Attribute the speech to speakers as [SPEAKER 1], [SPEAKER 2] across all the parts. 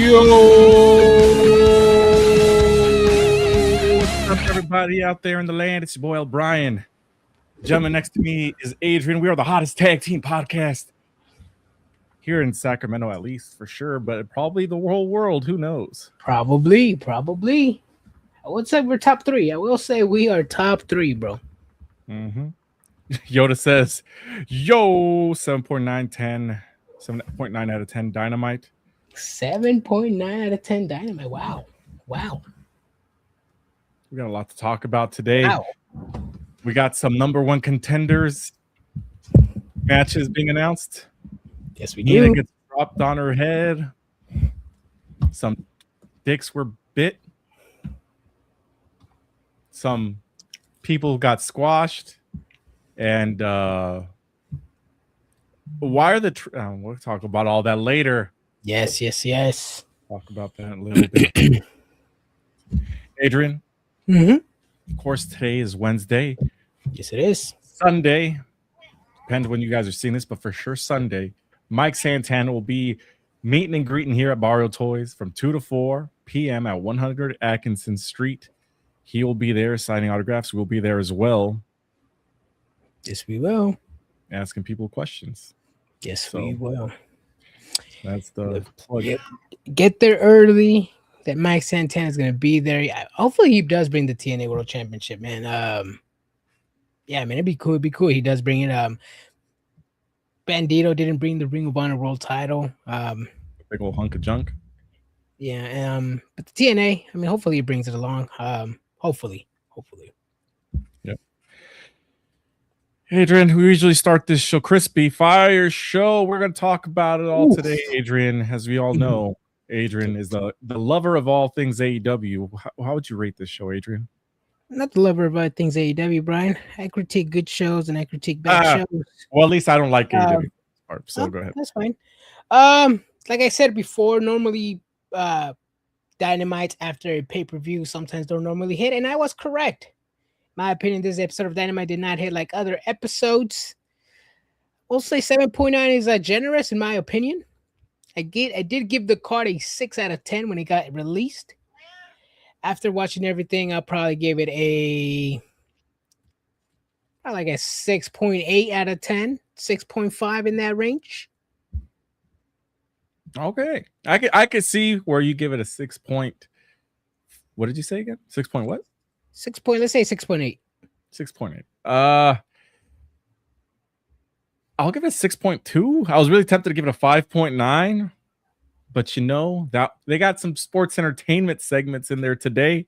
[SPEAKER 1] What's up, everybody out there in the land? It's your boy, Brian. The gentleman next to me is Adrian. We are the hottest tag team podcast here in Sacramento, at least, for sure, but probably the whole world. Who knows?
[SPEAKER 2] Probably. I would say we're top three. I will say we are top three, bro.
[SPEAKER 1] Mm-hmm. Yoda says, yo, 7.9, 10, 7.9 out of 10 Dynamite.
[SPEAKER 2] 7.9 out of 10 Dynamite. Wow.
[SPEAKER 1] We got a lot to talk about today.
[SPEAKER 2] Wow.
[SPEAKER 1] We got some number one contenders matches being announced.
[SPEAKER 2] Yes, we
[SPEAKER 1] Mina
[SPEAKER 2] do.
[SPEAKER 1] gets dropped on her head. Some dicks were bit. Some people got squashed. And why are the we'll talk about all that later.
[SPEAKER 2] Yes.
[SPEAKER 1] Talk about that a little bit. Adrian,
[SPEAKER 2] Mm-hmm.
[SPEAKER 1] of course, today is Wednesday.
[SPEAKER 2] Yes, it is.
[SPEAKER 1] Sunday, depends when you guys are seeing this, but for sure Sunday, Mike Santana will be meeting and greeting here at Barrio Toys from 2 to 4 p.m. at 100 Atkinson Street. He will be there signing autographs. We'll be there as well.
[SPEAKER 2] Yes, we will.
[SPEAKER 1] Asking people questions.
[SPEAKER 2] Yes, we will.
[SPEAKER 1] That's the plug.
[SPEAKER 2] Yep. Get there early. That Mike Santana is going to be there. Hopefully, he does bring the TNA World Championship, man. Yeah, man, it'd be cool. He does bring it. Bandito didn't bring the Ring of Honor World Title.
[SPEAKER 1] Big old hunk of junk.
[SPEAKER 2] Yeah. But the TNA, I mean, hopefully he brings it along. Hopefully.
[SPEAKER 1] Yep. Adrian, we usually start this show crispy fire show. We're going to talk about it all today, Adrian. As we all know, Adrian is the lover of all things AEW. How would you rate this show, Adrian?
[SPEAKER 2] Not the lover of all things AEW, Brian. I critique good shows and I critique bad shows.
[SPEAKER 1] Well, at least I don't like AEW part, so go ahead.
[SPEAKER 2] That's fine. Like I said before, normally Dynamite after a pay-per-view sometimes don't normally hit, and I was correct. My opinion, this episode of Dynamite did not hit like other episodes. We'll say 7.9 is generous in my opinion. I did give the card a 6 out of 10 when it got released. After watching everything, I'll probably give it a 6.8 out of 10, 6.5 in that range.
[SPEAKER 1] Okay. I could see where you give it a 6 point. What did you say again? 6 point what?
[SPEAKER 2] Let's say 6.8.
[SPEAKER 1] 6.8. I'll give it a 6.2. I was really tempted to give it a 5.9, but that they got some sports entertainment segments in there today.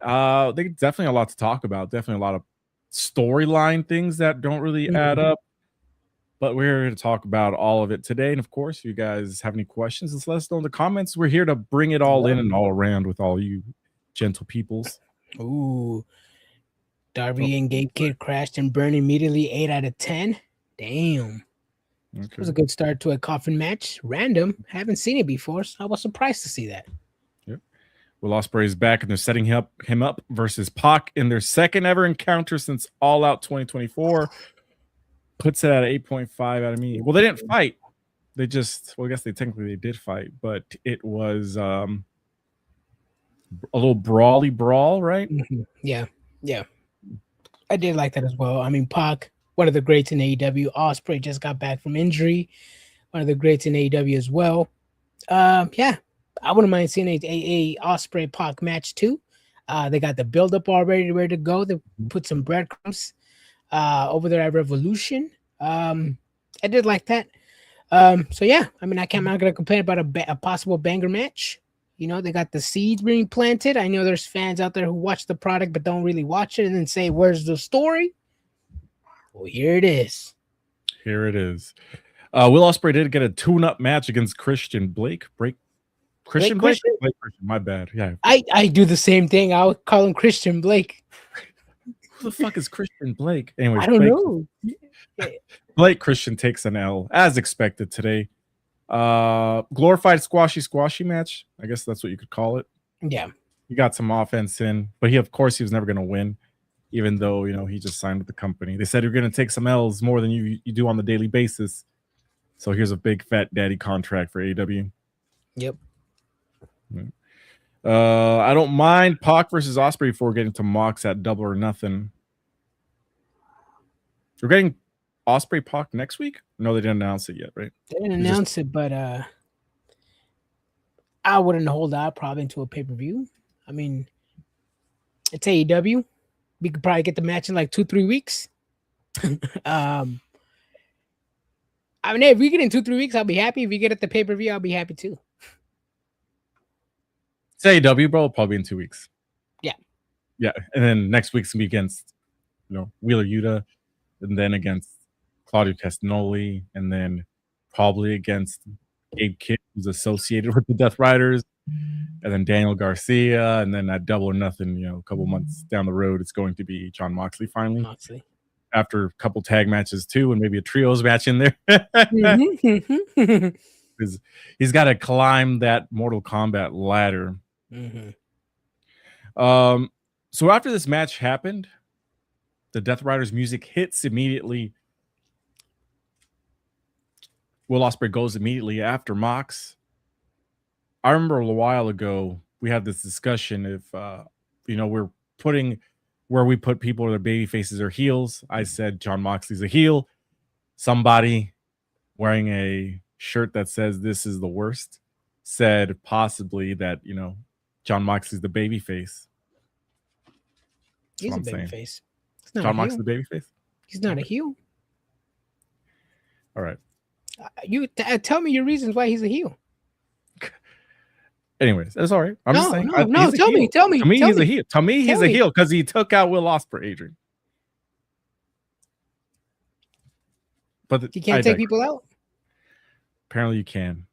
[SPEAKER 1] They definitely a lot to talk about. Definitely a lot of storyline things that don't really add up. But we're here to talk about all of it today. And of course, if you guys have any questions, just let us know in the comments. We're here to bring it all in and all around with all you gentle peoples.
[SPEAKER 2] Ooh. Darby and Gabe Kidd crashed and burned immediately. 8 out of 10. Damn. Okay. It was a good start to a coffin match. Random. Haven't seen it before, so I was surprised to see that.
[SPEAKER 1] Yep. Well, Osprey is back, and they're setting him up versus Pac in their second ever encounter since All Out 2024. Puts it at 8.5 out of me. Well, they didn't fight. They I guess they did fight, but it was a little brawly brawl, right?
[SPEAKER 2] Mm-hmm. Yeah. I did like that as well. I mean, Pac, one of the greats in AEW. Osprey just got back from injury. One of the greats in AEW as well. Yeah, I wouldn't mind seeing a Osprey Pac match too. They got the build-up already ready to go. They put some breadcrumbs over there at Revolution. I did like that. So yeah, I mean, I'm not gonna complain about a possible banger match. You know, they got the seeds being planted. I know there's fans out there who watch the product but don't really watch it and then say, "Where's the story?" Well, here it is.
[SPEAKER 1] Will Ospreay did get a tune-up match against Christian Blake. Christian Blake? My bad. Yeah.
[SPEAKER 2] I do the same thing. I would call him Christian Blake.
[SPEAKER 1] Who the fuck is Christian Blake? Anyways,
[SPEAKER 2] I don't know.
[SPEAKER 1] Blake Christian takes an L as expected today. Glorified squashy match. I guess that's what you could call it.
[SPEAKER 2] Yeah.
[SPEAKER 1] He got some offense in, but he was never going to win, even though, he just signed with the company. They said you're going to take some L's more than you do on the daily basis. So here's a big fat daddy contract for AEW.
[SPEAKER 2] Yep.
[SPEAKER 1] I don't mind Pac versus Osprey before getting to Mox at Double or Nothing. We're getting Osprey Pac next week? No, they didn't announce it yet, right?
[SPEAKER 2] They didn't announce it, but I wouldn't hold out probably into a pay-per-view. I mean, it's AEW. We could probably get the match in like 2-3 weeks. I mean, if we get in 2-3 weeks, I'll be happy. If we get at the pay-per-view, I'll be happy too.
[SPEAKER 1] It's AEW, bro. Probably in 2 weeks.
[SPEAKER 2] Yeah.
[SPEAKER 1] Yeah. And then next week's gonna be against, Wheeler Yuta, and then against Claudio Castagnoli, and then probably against Gabe Kidd, who's associated with the Death Riders, and then Daniel Garcia, and then at Double or Nothing, a couple months down the road, it's going to be John Moxley finally.
[SPEAKER 2] Moxley.
[SPEAKER 1] After a couple tag matches too, and maybe a trios match in there. Because he's got to climb that Mortal Kombat ladder. So after this match happened, the Death Riders music hits immediately. Will Ospreay goes immediately after Mox. I remember a while ago we had this discussion if we're putting where we put people, their baby faces or heels. I said John Moxley's a heel. Somebody wearing a shirt that says "This is the worst" said possibly that John Moxley's the baby face.
[SPEAKER 2] He's a baby face.
[SPEAKER 1] John Moxley's the baby face.
[SPEAKER 2] He's not a heel.
[SPEAKER 1] All right.
[SPEAKER 2] You tell me your reasons why he's a heel.
[SPEAKER 1] Anyways, that's all right. I'm just saying.
[SPEAKER 2] Tell me.
[SPEAKER 1] To me, he's a heel. To me, he's a heel because he took out Will Ospreay, Adrian. But
[SPEAKER 2] you can't take people out.
[SPEAKER 1] Apparently, you can.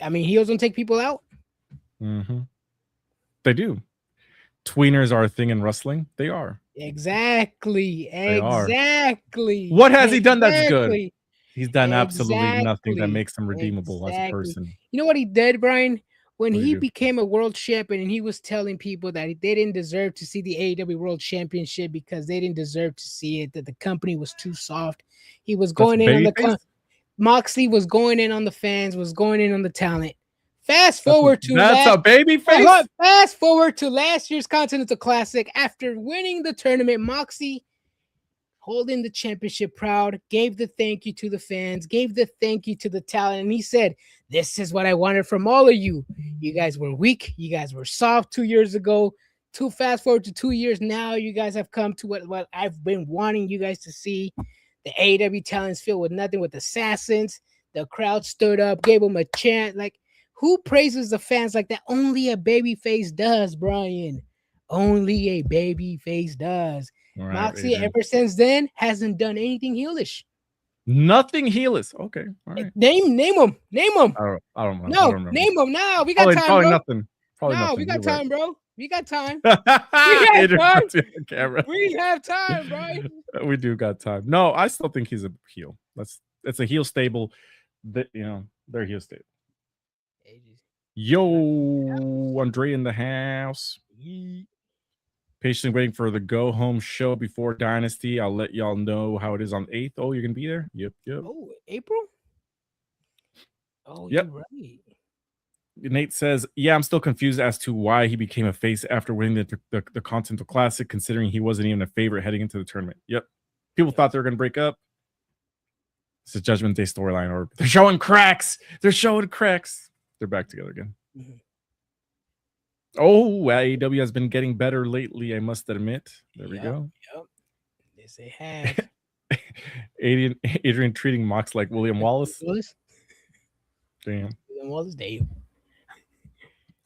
[SPEAKER 2] I mean, heels don't take people out.
[SPEAKER 1] They do. Tweeners are a thing in wrestling. They are.
[SPEAKER 2] Exactly.
[SPEAKER 1] What has he done that's good? He's done absolutely nothing that makes him redeemable as a person.
[SPEAKER 2] You know what he did, Brian? When he became a world champion and he was telling people that they didn't deserve to see the AEW World Championship because they didn't deserve to see it, that the company was too soft. He was going in on the Moxley was going in on the fans, was going in on the talent. Fast forward to last year's Continental Classic. After winning the tournament, Moxley holding the championship proud, gave the thank you to the fans, gave the thank you to the talent, and he said, "This is what I wanted from all of you. You guys were weak. You guys were soft 2 years ago. Fast forward to 2 years now, you guys have come to what I've been wanting you guys to see. The AEW talent's filled with nothing, with assassins. The crowd stood up, gave them a chant. Like, who praises the fans like that? Only a babyface does, Brian. Only a babyface does." Right, Moxley, ever since then, hasn't done anything heelish.
[SPEAKER 1] Nothing heelish. Okay. All right.
[SPEAKER 2] Name him.
[SPEAKER 1] I don't know.
[SPEAKER 2] Name him now. We got time,
[SPEAKER 1] probably
[SPEAKER 2] bro.
[SPEAKER 1] Nothing.
[SPEAKER 2] We got time, bro. We got time.
[SPEAKER 1] We
[SPEAKER 2] have time, bro.
[SPEAKER 1] We do got time. No, I still think he's a heel. It's a heel stable. That they're heel stable. Yo, Andre in the house. Patiently waiting for the go home show before Dynasty. I'll let y'all know how it is on 8th. Oh, you're gonna be there? Yep.
[SPEAKER 2] Oh, April? Oh,
[SPEAKER 1] yep.
[SPEAKER 2] You're right.
[SPEAKER 1] Nate says, "Yeah, I'm still confused as to why he became a face after winning the Continental Classic, considering he wasn't even a favorite heading into the tournament." Yep. People thought they were gonna break up. It's a Judgment Day storyline, or they're showing cracks. They're back together again. Oh, AEW has been getting better lately, I must admit. There we go.
[SPEAKER 2] Yep. Yes, they have.
[SPEAKER 1] Adrian treating Mox like William Wallace. Damn.
[SPEAKER 2] William Wallace, damn.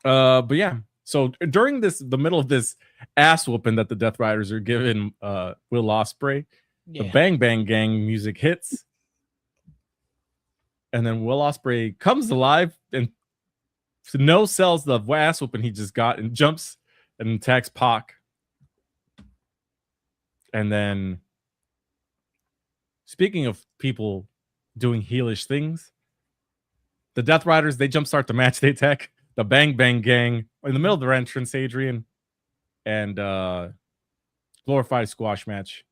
[SPEAKER 1] But yeah. So during the middle of this ass whooping that the Death Riders are giving Will Ospreay, the Bang Bang Gang music hits. And then Will Ospreay comes alive and sells the ass whooping he just got and jumps and attacks Pac. And then, speaking of people doing heelish things, the Death Riders, they jumpstart the match. They attack the Bang Bang Gang in the middle of their entrance, Adrian, and glorified squash match.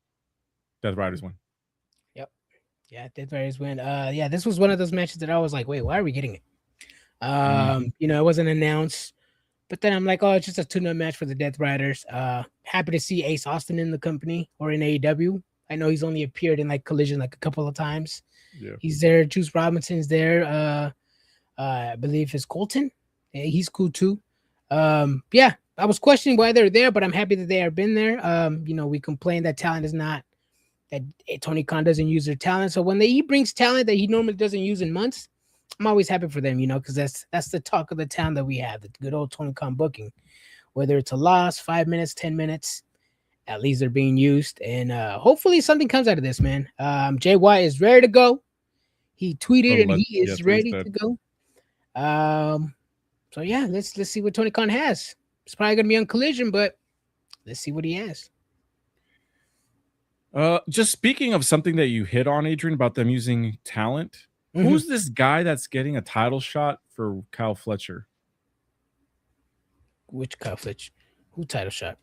[SPEAKER 1] Death Riders win.
[SPEAKER 2] Yep. Yeah, Death Riders win. This was one of those matches that I was like, wait, why are we getting it? You know, it wasn't announced. But then I'm like, oh, it's just a tune-up match for the Death Riders. Happy to see Ace Austin in the company or in AEW. I know he's only appeared in like Collision like a couple of times.
[SPEAKER 1] Yeah.
[SPEAKER 2] He's there. Juice Robinson's there. I believe it's Colton. Yeah, he's cool too. Yeah, I was questioning why they're there, but I'm happy that they have been there. You know, we complain that talent is not that Tony Khan doesn't use their talent. So when he brings talent that he normally doesn't use in months, I'm always happy for them, you know, because that's the talk of the town that we have, the good old Tony Khan booking. Whether it's a loss, 5 minutes, 10 minutes, at least they're being used. And hopefully something comes out of this, man. Jay White is ready to go. He tweeted and he is ready to go. So yeah, let's see what Tony Khan has. It's probably gonna be on Collision, but let's see what he has.
[SPEAKER 1] Just speaking of something that you hit on, Adrian, about them using talent. Who's this guy that's getting a title shot for Kyle Fletcher?
[SPEAKER 2] Which Kyle Fletcher? Who title shot?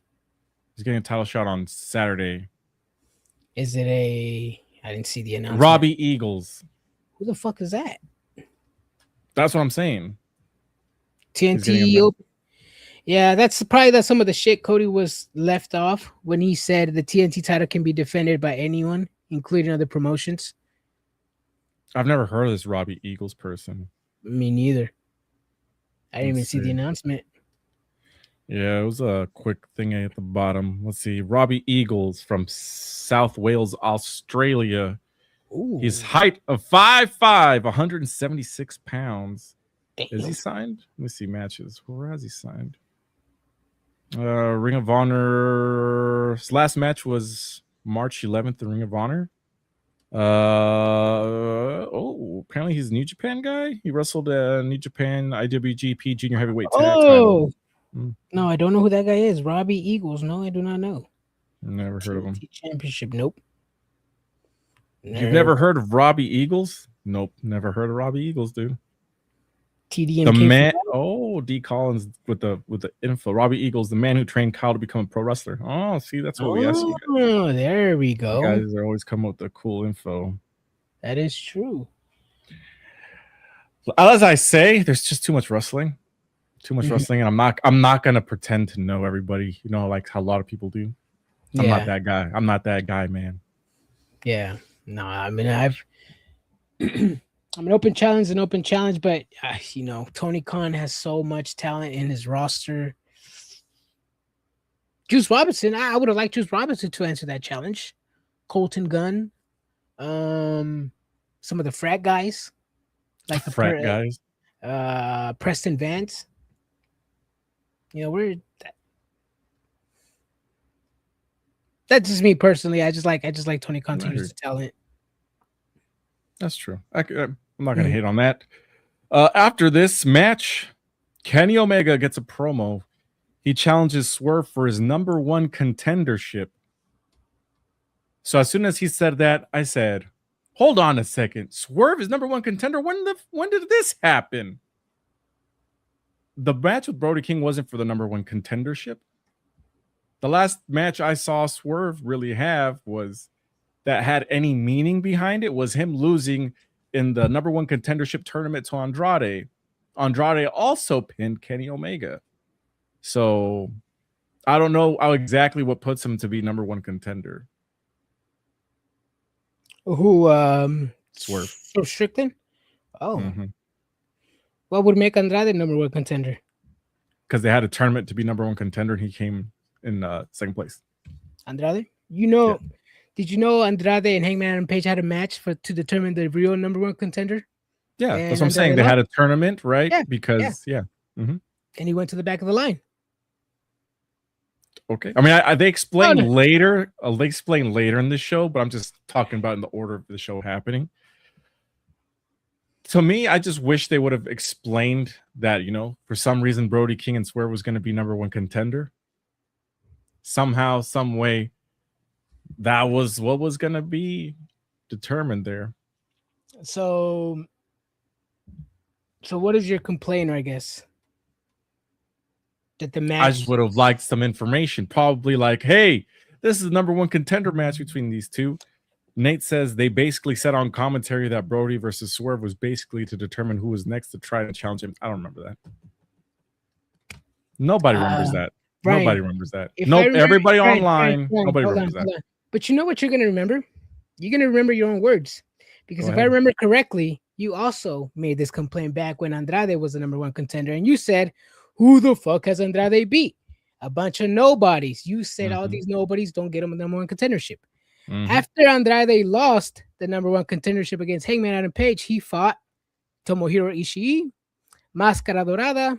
[SPEAKER 1] He's getting a title shot on Saturday.
[SPEAKER 2] Is it I didn't see the announcement.
[SPEAKER 1] Robbie Eagles.
[SPEAKER 2] Who the fuck is that?
[SPEAKER 1] That's what I'm saying.
[SPEAKER 2] TNT. Yeah, that's probably that some of the shit Cody was left off when he said the TNT title can be defended by anyone, including other promotions.
[SPEAKER 1] I've never heard of this Robbie Eagles person.
[SPEAKER 2] Me neither. I didn't even see the announcement.
[SPEAKER 1] Yeah, it was a quick thing at the bottom. Let's see. Robbie Eagles from South Wales, Australia.
[SPEAKER 2] Ooh.
[SPEAKER 1] His height of 5'5", 176 pounds.
[SPEAKER 2] Damn.
[SPEAKER 1] Is he signed? Let me see matches. Where has he signed? Ring of Honor. His last match was March 11th in Ring of Honor. Apparently he's a New Japan guy. He wrestled New Japan IWGP Junior Heavyweight Tag title.
[SPEAKER 2] No, I don't know who that guy is. Robbie Eagles. No, I do not know.
[SPEAKER 1] Never heard of him.
[SPEAKER 2] Championship. Nope.
[SPEAKER 1] You've never heard of Robbie Eagles? Nope, never heard of Robbie Eagles, dude.
[SPEAKER 2] TDM.
[SPEAKER 1] The man. D Collins with the info. Robbie Eagles, the man who trained Kyle to become a pro wrestler. Oh, see, that's what we asked you guys.
[SPEAKER 2] Oh, there we go.
[SPEAKER 1] You guys are always coming with the cool info.
[SPEAKER 2] That is true.
[SPEAKER 1] As I say, there's just too much wrestling. Too much wrestling, and I'm not gonna pretend to know everybody, you know, like how a lot of people do. I'm not that guy. I'm not that guy, man.
[SPEAKER 2] Yeah. No, I mean I'm an open challenge, but you know, Tony Khan has so much talent in his roster. Juice Robinson, I would have liked Juice Robinson to answer that challenge. Colton Gunn, some of the frat guys, like the
[SPEAKER 1] frat guys,
[SPEAKER 2] Preston Vance. You know, that's just me personally. I just like Tony Khan to use the talent.
[SPEAKER 1] That's true. I'm not going to hate on that. After this match, Kenny Omega gets a promo. He challenges Swerve for his #1 contendership. So as soon as he said that, I said, hold on a second. Swerve is #1 contender? When did this happen? The match with Brody King wasn't for the #1 contendership. The last match I saw Swerve really have was that had any meaning behind it was him losing in the #1 contendership tournament to Andrade. Andrade also pinned Kenny Omega. So I don't know exactly what puts him to be #1 contender.
[SPEAKER 2] Who
[SPEAKER 1] Swerve.
[SPEAKER 2] So Strickland? Oh. What would make Andrade #1 contender?
[SPEAKER 1] Because they had a tournament to be #1 contender and he came in second place.
[SPEAKER 2] Andrade? You know, did you know Andrade and Hangman Adam Page had a match to determine the real #1 contender?
[SPEAKER 1] Yeah, and that's what I'm saying. They had a tournament, right?
[SPEAKER 2] Yeah,
[SPEAKER 1] because
[SPEAKER 2] and he went to the back of the line.
[SPEAKER 1] Okay. I mean, they explain later. They explain later in the show, but I'm just talking about in the order of the show happening. To me, I just wish they would have explained that, you know, for some reason Brody King and Swerve was going to be #1 contender. Somehow, some way, that was what was going to be determined there.
[SPEAKER 2] So what is your complaint, I guess? That the match...
[SPEAKER 1] I just would have liked some information. Probably like, hey, this is the #1 contender match between these two. Nate says they basically said on commentary that Brody versus Swerve was basically to determine who was next to try to challenge him. I don't remember that. Nobody remembers that.
[SPEAKER 2] Brian,
[SPEAKER 1] nobody remembers that.
[SPEAKER 2] Nope.
[SPEAKER 1] Everybody online. Nobody remembers that.
[SPEAKER 2] But you know what you're going to remember? You're going to remember your own words. Because if I remember correctly, you also made this complaint back when Andrade was the number one contender. And you said, who the fuck has Andrade beat? A bunch of nobodies. You said all these nobodies don't get him a number one contendership. After Andrade lost the number one contendership against Hangman Adam Page, he fought Tomohiro Ishii, Máscara Dorada.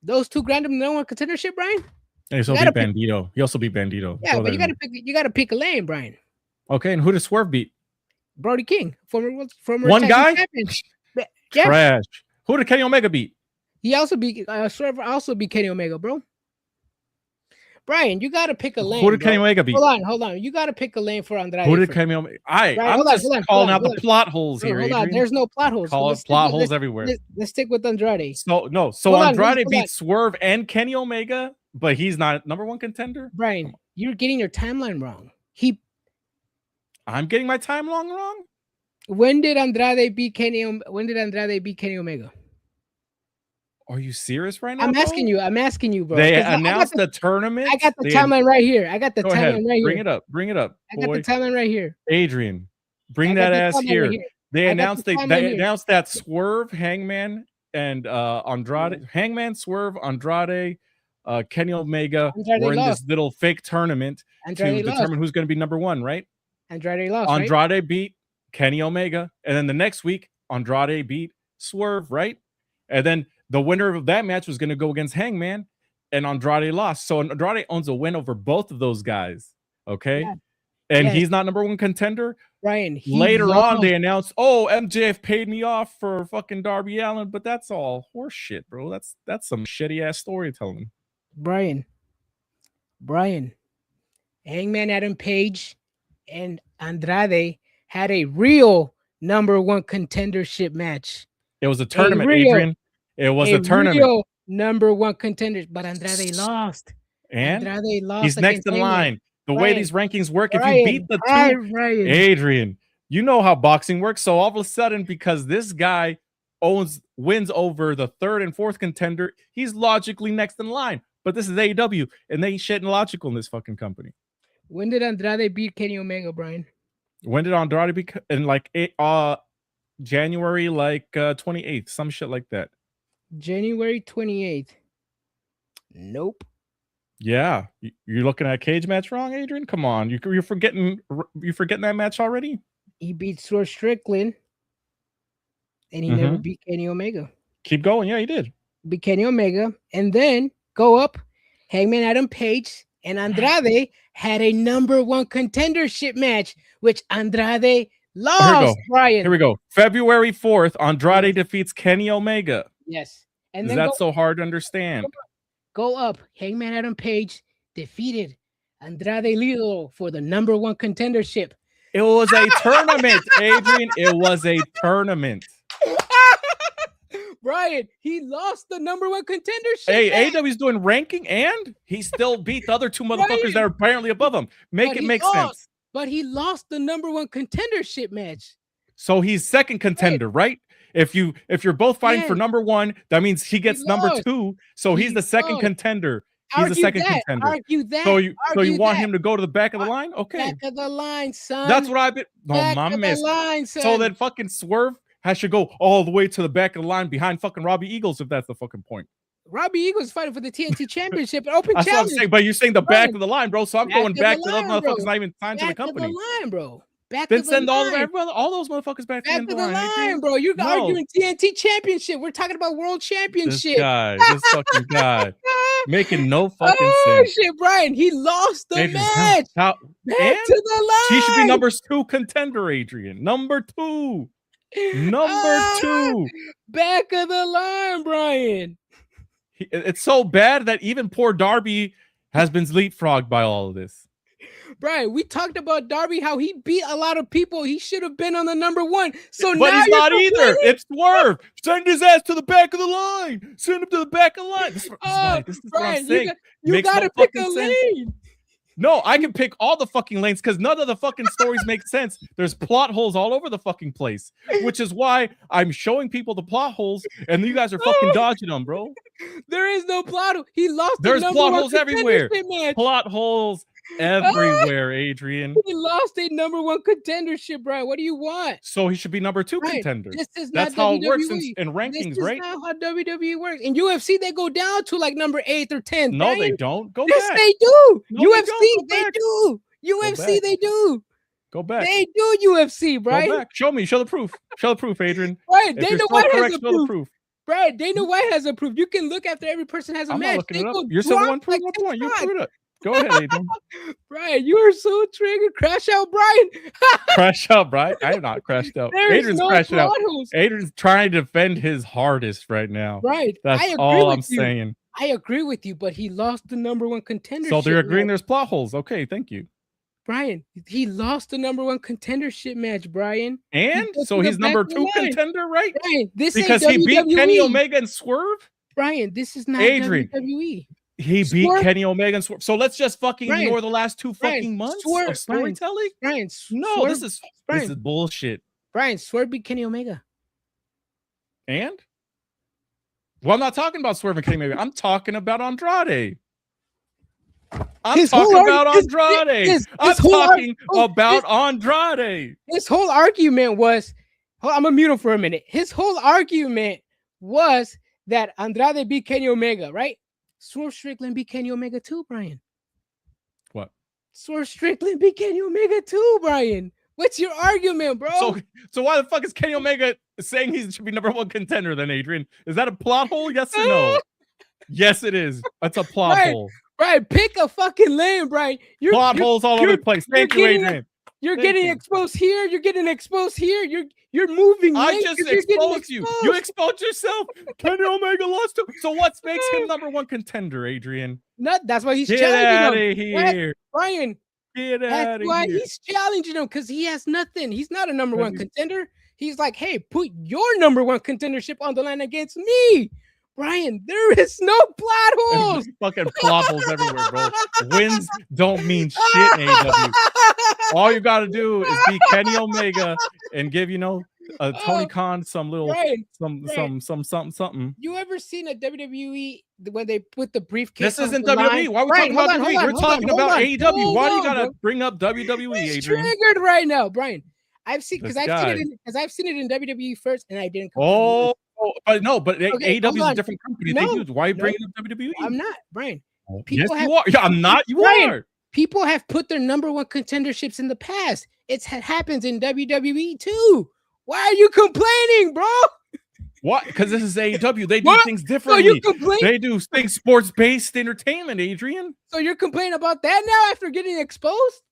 [SPEAKER 2] Those two granted him the number one contendership, Brian.
[SPEAKER 1] He also beat Bandito.
[SPEAKER 2] Yeah, but you gotta pick a lane, Brian.
[SPEAKER 1] Okay, and who did Swerve beat?
[SPEAKER 2] Brody King, former
[SPEAKER 1] one guy.
[SPEAKER 2] Yeah.
[SPEAKER 1] Trash. Who did Kenny Omega beat?
[SPEAKER 2] He also beat Swerve. Also beat Kenny Omega, bro. Brian, you gotta pick a lane.
[SPEAKER 1] Who did Kenny Omega beat?
[SPEAKER 2] Hold on. You gotta pick a lane for Andrade.
[SPEAKER 1] Who did Kenny Omega? I'm just calling out the plot holes here.
[SPEAKER 2] Hold on, there's no plot holes.
[SPEAKER 1] Call it plot holes everywhere.
[SPEAKER 2] Let's stick with Andrade.
[SPEAKER 1] So Andrade beat Swerve and Kenny Omega, but he's not number one contender.
[SPEAKER 2] Brian, you're getting your timeline wrong.
[SPEAKER 1] I'm getting my timeline wrong.
[SPEAKER 2] When did Andrade beat Kenny Omega?
[SPEAKER 1] Are you serious right now?
[SPEAKER 2] I'm asking you, bro.
[SPEAKER 1] They announced the tournament.
[SPEAKER 2] I got the timeline right here.
[SPEAKER 1] Bring it up. Bring it up.
[SPEAKER 2] I got the timeline right here.
[SPEAKER 1] Adrian, bring that ass here. They announced that Swerve, Hangman, and Andrade, Hangman, Swerve, Andrade, Kenny Omega were in this little fake tournament to determine who's going to be number one, right?
[SPEAKER 2] Andrade lost.
[SPEAKER 1] Andrade beat Kenny Omega, and then the next week Andrade beat Swerve, right? And then the winner of that match was going to go against Hangman, and Andrade lost. So Andrade owns a win over both of those guys. Okay. Yeah. And he's not number one contender.
[SPEAKER 2] Brian,
[SPEAKER 1] later on, they announced, MJF paid me off for fucking Darby Allin, but that's all horse shit, bro. That's some shitty ass storytelling.
[SPEAKER 2] Brian, Hangman Adam Page and Andrade had a real number one contendership match.
[SPEAKER 1] It was a tournament, Adrian. It was a tournament.
[SPEAKER 2] Real number one contender, but Andrade lost.
[SPEAKER 1] And
[SPEAKER 2] Andrade lost.
[SPEAKER 1] He's next in line. The way these rankings work, if you beat the two, Adrian, you know how boxing works. So all of a sudden, because this guy wins over the third and fourth contender, he's logically next in line. But this is AEW, and they ain't shitting logical in this fucking company.
[SPEAKER 2] When did Andrade beat Kenny Omega, Brian?
[SPEAKER 1] When did Andrade beat in January 28th, some shit like that.
[SPEAKER 2] January 28th. Nope.
[SPEAKER 1] Yeah, you're looking at a cage match wrong, Adrian. Come on, you're forgetting that match already.
[SPEAKER 2] He beat Swerve Strickland, and he never beat Kenny Omega.
[SPEAKER 1] Keep going. Yeah, he did.
[SPEAKER 2] Beat Kenny Omega, and then go up. Hangman Adam Page and Andrade had a number one contendership match, which Andrade lost. Brian.
[SPEAKER 1] Here we go. February 4th, Andrade defeats Kenny Omega.
[SPEAKER 2] Yes.
[SPEAKER 1] And that's so hard to understand.
[SPEAKER 2] Go up. Hangman Adam Page defeated Andrade Lilo for the number one contendership.
[SPEAKER 1] It was a tournament, Adrian. It was a tournament.
[SPEAKER 2] Brian, he lost the number one contendership.
[SPEAKER 1] Hey, AEW's doing ranking, and he still beat the other two motherfuckers that are apparently above him. Make sense.
[SPEAKER 2] But he lost the number one contendership match.
[SPEAKER 1] So he's second contender, right? If you're both fighting for number one, that means he gets number two. So he's the second contender. He's the second contender.
[SPEAKER 2] Argue that.
[SPEAKER 1] So you want him to go to the back of the line? Okay.
[SPEAKER 2] Back of the line, son.
[SPEAKER 1] That's what I've been. No, my miss. So then fucking Swerve has to go all the way to the back of the line behind fucking Robbie Eagles, if that's the fucking point.
[SPEAKER 2] Robbie Eagles fighting for the TNT Championship and open
[SPEAKER 1] challenge. That's what I'm saying, but you're saying the back of the line, bro. So I'm going back to those motherfuckers not even signed to the company.
[SPEAKER 2] Back of the line, bro.
[SPEAKER 1] Then send all those motherfuckers back to the
[SPEAKER 2] line, bro. You're arguing TNT Championship. We're talking about World Championship.
[SPEAKER 1] This fucking guy, making no fucking sense.
[SPEAKER 2] Shit, Brian, he lost the match. Back to the line.
[SPEAKER 1] He should be number 2 contender, Adrian. Number 2. Number 2.
[SPEAKER 2] Back of the line, Brian.
[SPEAKER 1] It's so bad that even poor Darby has been leapfrogged by all of this.
[SPEAKER 2] Brian, we talked about Darby, how he beat a lot of people. He should have been on the number 1. So
[SPEAKER 1] but
[SPEAKER 2] now
[SPEAKER 1] he's not either. It's Swerve. Send his ass to the back of the line. Send him to the back of the line. This is what I'm saying.
[SPEAKER 2] You got to pick a lane.
[SPEAKER 1] No, I can pick all the fucking lanes because none of the fucking stories make sense. There's plot holes all over the fucking place, which is why I'm showing people the plot holes, and you guys are fucking dodging them, bro.
[SPEAKER 2] There is no plot hole. He lost.
[SPEAKER 1] There's
[SPEAKER 2] the
[SPEAKER 1] plot holes everywhere.
[SPEAKER 2] Match.
[SPEAKER 1] Plot holes everywhere, Adrian.
[SPEAKER 2] He lost a number 1 contendership, Brian. What do you want?
[SPEAKER 1] So he should be number 2 contender.
[SPEAKER 2] This is
[SPEAKER 1] That's
[SPEAKER 2] not
[SPEAKER 1] how
[SPEAKER 2] WWE.
[SPEAKER 1] it works in rankings, right?
[SPEAKER 2] This is not how WWE works. In UFC, they go down to like number 8th or 10th.
[SPEAKER 1] No,
[SPEAKER 2] Brian.
[SPEAKER 1] they don't. Go
[SPEAKER 2] yes,
[SPEAKER 1] back.
[SPEAKER 2] They do.
[SPEAKER 1] No,
[SPEAKER 2] UFC, they do. UFC, they do.
[SPEAKER 1] Go back.
[SPEAKER 2] They do UFC, Brian.
[SPEAKER 1] Go back. Show me. Show the proof. Show the proof, Adrian.
[SPEAKER 2] Right. Dana White has a proof. Right. Dana
[SPEAKER 1] Hmm?
[SPEAKER 2] White has a proof. You can look after every person has a
[SPEAKER 1] I'm
[SPEAKER 2] match.
[SPEAKER 1] not looking it up. You're still one point. You prove it up. Go ahead, Adrian.
[SPEAKER 2] Brian, you are so triggered. Crash out, Brian.
[SPEAKER 1] Crash out, Brian. I am not crashed out. Adrian's crashing out.
[SPEAKER 2] Holes.
[SPEAKER 1] Adrian's trying to defend his hardest right now.
[SPEAKER 2] Right.
[SPEAKER 1] That's all I'm saying.
[SPEAKER 2] I agree with you, but he lost the number 1 contendership.
[SPEAKER 1] So they're agreeing there's plot holes. Okay, thank you.
[SPEAKER 2] Brian, he lost the number 1 contendership match, Brian.
[SPEAKER 1] And so he's number 2 contender, right?
[SPEAKER 2] Brian, this
[SPEAKER 1] because he beat Kenny Omega and Swerve.
[SPEAKER 2] Brian, this is not
[SPEAKER 1] Adrian.
[SPEAKER 2] WWE.
[SPEAKER 1] He beat Kenny Omega and Swerve. So let's just fucking ignore the last 2 fucking months of storytelling.
[SPEAKER 2] Brian,
[SPEAKER 1] no, this is bullshit.
[SPEAKER 2] Brian, Swerve beat Kenny Omega.
[SPEAKER 1] And? Well, I'm not talking about Swerve and Kenny Omega. I'm talking about Andrade. I'm talking about Andrade.
[SPEAKER 2] His whole argument was, I'm gonna mute him for a minute. His whole argument was that Andrade beat Kenny Omega, right? Swerve Strickland beat Kenny Omega too, Brian.
[SPEAKER 1] What?
[SPEAKER 2] Swerve Strickland beat Kenny Omega too, Brian. What's your argument, bro?
[SPEAKER 1] So why the fuck is Kenny Omega saying he should be number 1 contender then, Adrian? Is that a plot hole? Yes or no? Yes, it is. That's a plot hole.
[SPEAKER 2] Brian, pick a fucking lane, Brian.
[SPEAKER 1] Plot holes all over the place. Thank you, Adrian.
[SPEAKER 2] You're getting exposed here. You're getting exposed here. You're moving.
[SPEAKER 1] I just exposed you. You exposed yourself. Kenny Omega lost to. So what makes him number 1 contender, Adrian?
[SPEAKER 2] That's why he's
[SPEAKER 1] challenging him. Get out of here,
[SPEAKER 2] Brian.
[SPEAKER 1] Get out of here. That's
[SPEAKER 2] why he's challenging him, because he has nothing. He's not a number 1 contender. He's like, hey, put your number 1 contendership on the line against me. Brian, there is no plot holes.
[SPEAKER 1] Fucking plot holes everywhere, bro. Wins don't mean shit, AEW. All you got to do is beat Kenny Omega and give, Tony Khan some little, something.
[SPEAKER 2] You ever seen a WWE when they put the briefcase?
[SPEAKER 1] This isn't WWE. Why are we talking about WWE? We're talking about AEW. Why do you gotta bring up WWE,
[SPEAKER 2] He's
[SPEAKER 1] Adrian?
[SPEAKER 2] Triggered right now, Brian. I've seen it in WWE first, and I didn't.
[SPEAKER 1] But AEW is a different company. Why are you bringing up WWE?
[SPEAKER 2] I'm not, Brian.
[SPEAKER 1] Yes, you are. Yeah, I'm not. You are.
[SPEAKER 2] People have put their number 1 contenderships in the past. It happens in WWE too. Why are you complaining, bro?
[SPEAKER 1] What? Because this is AEW. They do things differently. They do things sports-based entertainment, Adrian.
[SPEAKER 2] So you're complaining about that now after getting exposed?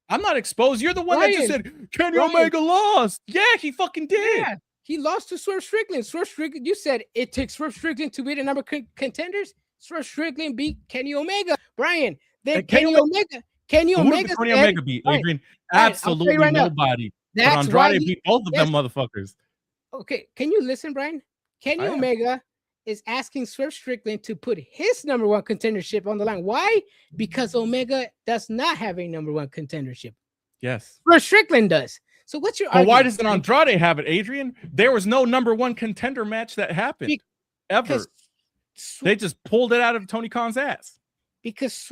[SPEAKER 1] I'm not exposed. You're the one that just said Kenny Omega lost. Yeah, he fucking did. Yeah.
[SPEAKER 2] He lost to Swerve Strickland. Swerve Strickland, you said it takes Swerve Strickland to beat a number of contenders. Swerve Strickland beat Kenny Omega. Brian, then Kenny Omega
[SPEAKER 1] beat Adrian. Absolutely nobody. But Andrade beat both of them motherfuckers.
[SPEAKER 2] Okay, can you listen, Brian? Kenny Omega is asking Swerve Strickland to put his number 1 contendership on the line. Why? Because Omega does not have a number 1 contendership.
[SPEAKER 1] Yes.
[SPEAKER 2] Swerve Strickland does. So what's your argument?
[SPEAKER 1] Why doesn't Andrade have it, Adrian? There was no number 1 contender match that happened ever. They just pulled it out of Tony Khan's ass.
[SPEAKER 2] Because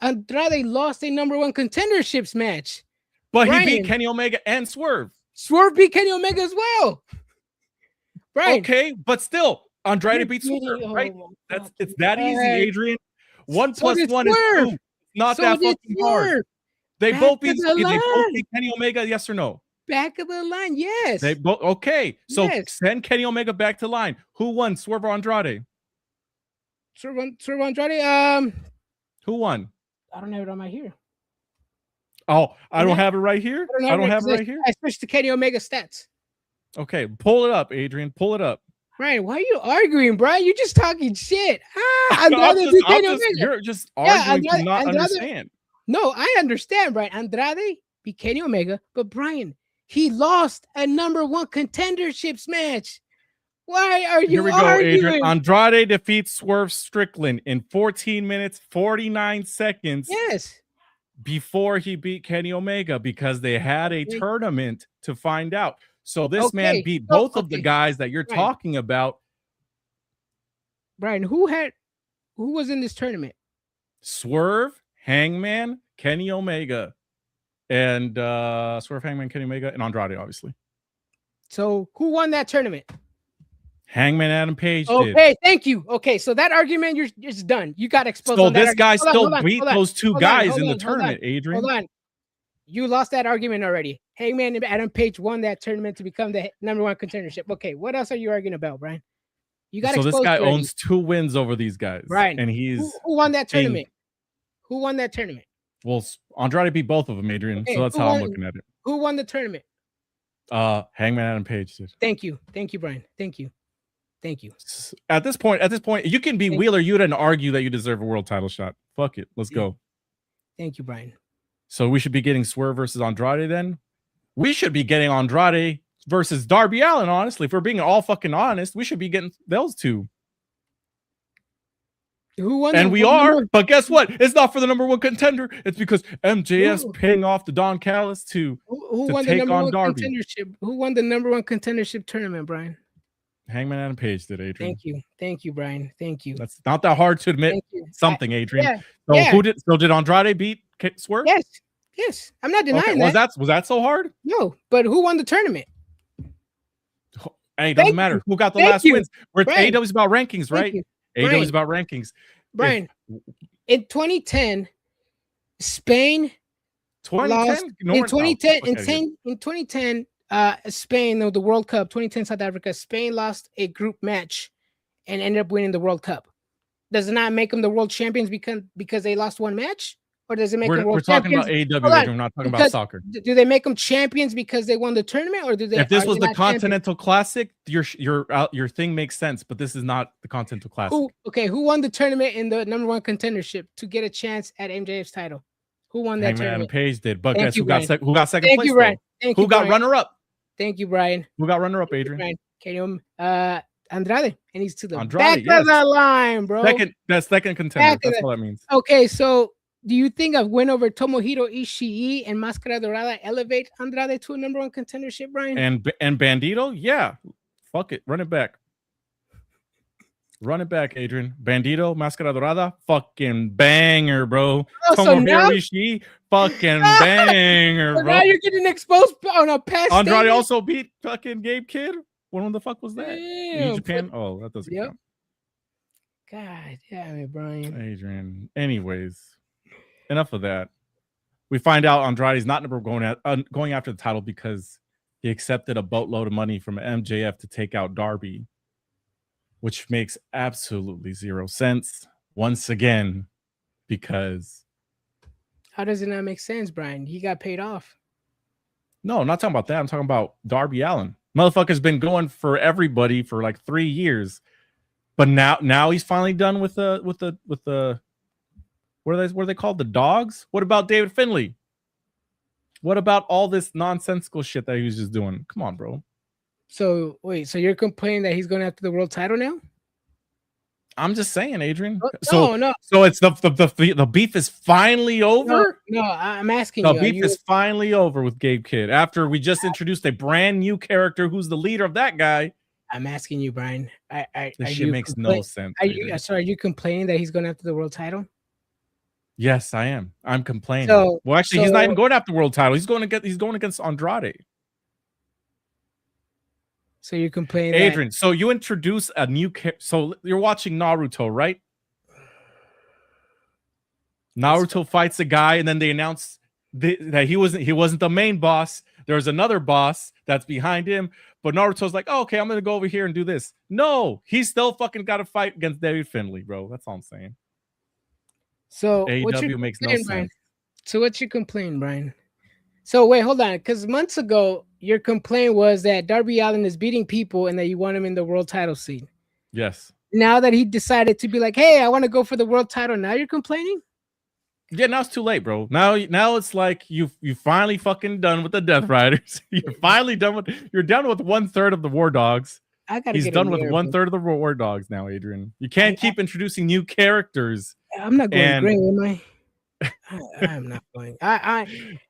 [SPEAKER 2] Andrade lost a number 1 contenderships match.
[SPEAKER 1] But he beat Kenny Omega and Swerve.
[SPEAKER 2] Swerve beat Kenny Omega as well. Right.
[SPEAKER 1] Okay, but still, Andrade beat Swerve, right? It's that easy, Adrian. 1 + 1 is 2. Not that fucking hard. They both beat Kenny Omega, yes or no?
[SPEAKER 2] Back of the line, yes.
[SPEAKER 1] They both okay. So send Kenny Omega back to line. Who won? Swerve or Andrade?
[SPEAKER 2] Swerve Andrade.
[SPEAKER 1] Who won?
[SPEAKER 2] I don't have it on my here.
[SPEAKER 1] Oh, I don't have it right here. I don't have it right here.
[SPEAKER 2] I switched to Kenny Omega stats.
[SPEAKER 1] Okay, pull it up, Adrian. Pull it up.
[SPEAKER 2] Brian, why are you arguing, Brian? You're just talking shit.
[SPEAKER 1] You're just arguing to not understand.
[SPEAKER 2] No, I understand, Brian. Andrade beat Kenny Omega, but Brian, he lost a number 1 contenderships match. Why are you arguing? Here we go, Adrian.
[SPEAKER 1] Andrade defeats Swerve Strickland in 14 minutes, 49 seconds.
[SPEAKER 2] Yes.
[SPEAKER 1] before he beat Kenny Omega because they had a tournament to find out. So this man beat both of the guys that you're talking about.
[SPEAKER 2] Brian, who was in this tournament?
[SPEAKER 1] Swerve, Hangman, Kenny Omega, and Swerve, Hangman, Kenny Omega, and Andrade, obviously.
[SPEAKER 2] So who won that tournament?
[SPEAKER 1] Hangman Adam Page
[SPEAKER 2] did. Okay, thank you. Okay, so that argument it's done. You got exposed.
[SPEAKER 1] So this guy still beat those two guys in the tournament, Adrian.
[SPEAKER 2] Hold on. You lost that argument already. Hangman and Adam Page won that tournament to become the #1 contendership. Okay, what else are you arguing about, Brian? You got
[SPEAKER 1] so this guy owns 2 wins over these guys.
[SPEAKER 2] Right.
[SPEAKER 1] And he's
[SPEAKER 2] who won that tournament? Who won that tournament?
[SPEAKER 1] Well, Andrade beat both of them, Adrian. Okay, so that's how I'm looking at it.
[SPEAKER 2] Who won the tournament?
[SPEAKER 1] Hangman Adam Page did.
[SPEAKER 2] Thank you, Brian. Thank you.
[SPEAKER 1] At this point, you can be Wheeler Yuta and argue that you deserve a world title shot. Fuck it, let's go.
[SPEAKER 2] Thank you, Brian.
[SPEAKER 1] So we should be getting Swerve versus Andrade then. We should be getting Andrade versus Darby Allin. Honestly, if we're being all fucking honest, we should be getting those two.
[SPEAKER 2] Who won?
[SPEAKER 1] And we are, but guess what? It's not for the #1 contender. It's because MJF's paying off the Don Callis to take on Darby.
[SPEAKER 2] Who won the #1 contendership tournament, Brian?
[SPEAKER 1] Hangman Adam Page did, Adrian.
[SPEAKER 2] Thank you, Brian. Thank you.
[SPEAKER 1] That's not that hard to admit something, Adrian. Did Andrade beat Swerve?
[SPEAKER 2] Yes. I'm not denying that.
[SPEAKER 1] Was that so hard?
[SPEAKER 2] No, but who won the tournament?
[SPEAKER 1] Hey, it doesn't matter who got the last wins. AEW's about rankings, right? AEW's about rankings.
[SPEAKER 2] Brian, in 2010, Spain lost. In 2010, Spain, the World Cup, 2010 South Africa, Spain lost a group match and ended up winning the World Cup. Does it not make them the world champions because they lost one match? Or does it make them world champions?
[SPEAKER 1] We're talking about AEW, we're not talking about soccer.
[SPEAKER 2] Do they make them champions because they won the tournament, or do they?
[SPEAKER 1] If this was the Continental Classic, your thing makes sense, but this is not the Continental Classic.
[SPEAKER 2] Who won the tournament in the #1 contendership to get a chance at MJF's title? Who won that tournament?
[SPEAKER 1] Adam Page did, but guess who got second place?
[SPEAKER 2] Thank you, Brian.
[SPEAKER 1] Who got runner-up?
[SPEAKER 2] Thank you, Brian.
[SPEAKER 1] Who got runner-up, Adrian?
[SPEAKER 2] Andrade, and he's to the back of the line, bro.
[SPEAKER 1] Second contender. That's all that means.
[SPEAKER 2] Okay, so do you think a win over Tomohiro Ishii and Máscara Dorada elevate Andrade to a #1 contendership, Brian?
[SPEAKER 1] And Bandito? Yeah. Fuck it. Run it back. Run it back, Adrian. Bandito, Máscara Dorada, fucking banger, bro. Tomohiro Ishii, fucking banger, bro.
[SPEAKER 2] Now you're getting exposed on a past.
[SPEAKER 1] Andrade also beat fucking Gabe Kidd. When the fuck was that? In Japan? Oh, that doesn't count.
[SPEAKER 2] God damn it, Brian.
[SPEAKER 1] Adrian. Anyways, enough of that. We find out Andrade's not going after the title because he accepted a boatload of money from MJF to take out Darby, which makes absolutely zero sense. Once again, because
[SPEAKER 2] how does it not make sense, Brian? He got paid off.
[SPEAKER 1] No, I'm not talking about that. I'm talking about Darby Allin. Motherfucker's been going for everybody for like 3 years, but now he's finally done with the what are they called? The dogs? What about David Finlay? What about all this nonsensical shit that he was just doing? Come on, bro.
[SPEAKER 2] So wait, so you're complaining that he's going after the world title now?
[SPEAKER 1] I'm just saying, Adrian.
[SPEAKER 2] No.
[SPEAKER 1] So it's the beef is finally over.
[SPEAKER 2] No, I'm asking
[SPEAKER 1] the beef is finally over with Gabe Kidd after we just introduced a brand new character who's the leader of that guy.
[SPEAKER 2] I'm asking you, Brian.
[SPEAKER 1] This shit makes no sense.
[SPEAKER 2] Are you complaining that he's going after the world title?
[SPEAKER 1] Yes, I am. I'm complaining. Well, actually, he's not even going after the world title. He's going against Andrade.
[SPEAKER 2] So you're complaining,
[SPEAKER 1] Adrian. So you introduce a new so you're watching Naruto, right? Naruto fights a guy, and then they announce that he wasn't the main boss. There's another boss that's behind him, but Naruto's like, oh, okay, I'm gonna go over here and do this. No, he's still fucking got to fight against David Finlay, bro. That's all I'm saying.
[SPEAKER 2] So
[SPEAKER 1] AEW makes no sense.
[SPEAKER 2] Brian? So what's your complaint, Brian? So wait, hold on, because months ago your complaint was that Darby Allin is beating people and that you want him in the world title scene.
[SPEAKER 1] Yes.
[SPEAKER 2] Now that he decided to be like, hey, I want to go for the world title, now you're complaining?
[SPEAKER 1] Yeah, now it's too late, bro. Now it's like you finally fucking done with the Death Riders. You're finally done with 1/3 of the War Dogs. He's done with 1/3 of the War Dogs now, Adrian. You can't keep introducing new characters.
[SPEAKER 2] I'm not going gray, am I? I'm not going.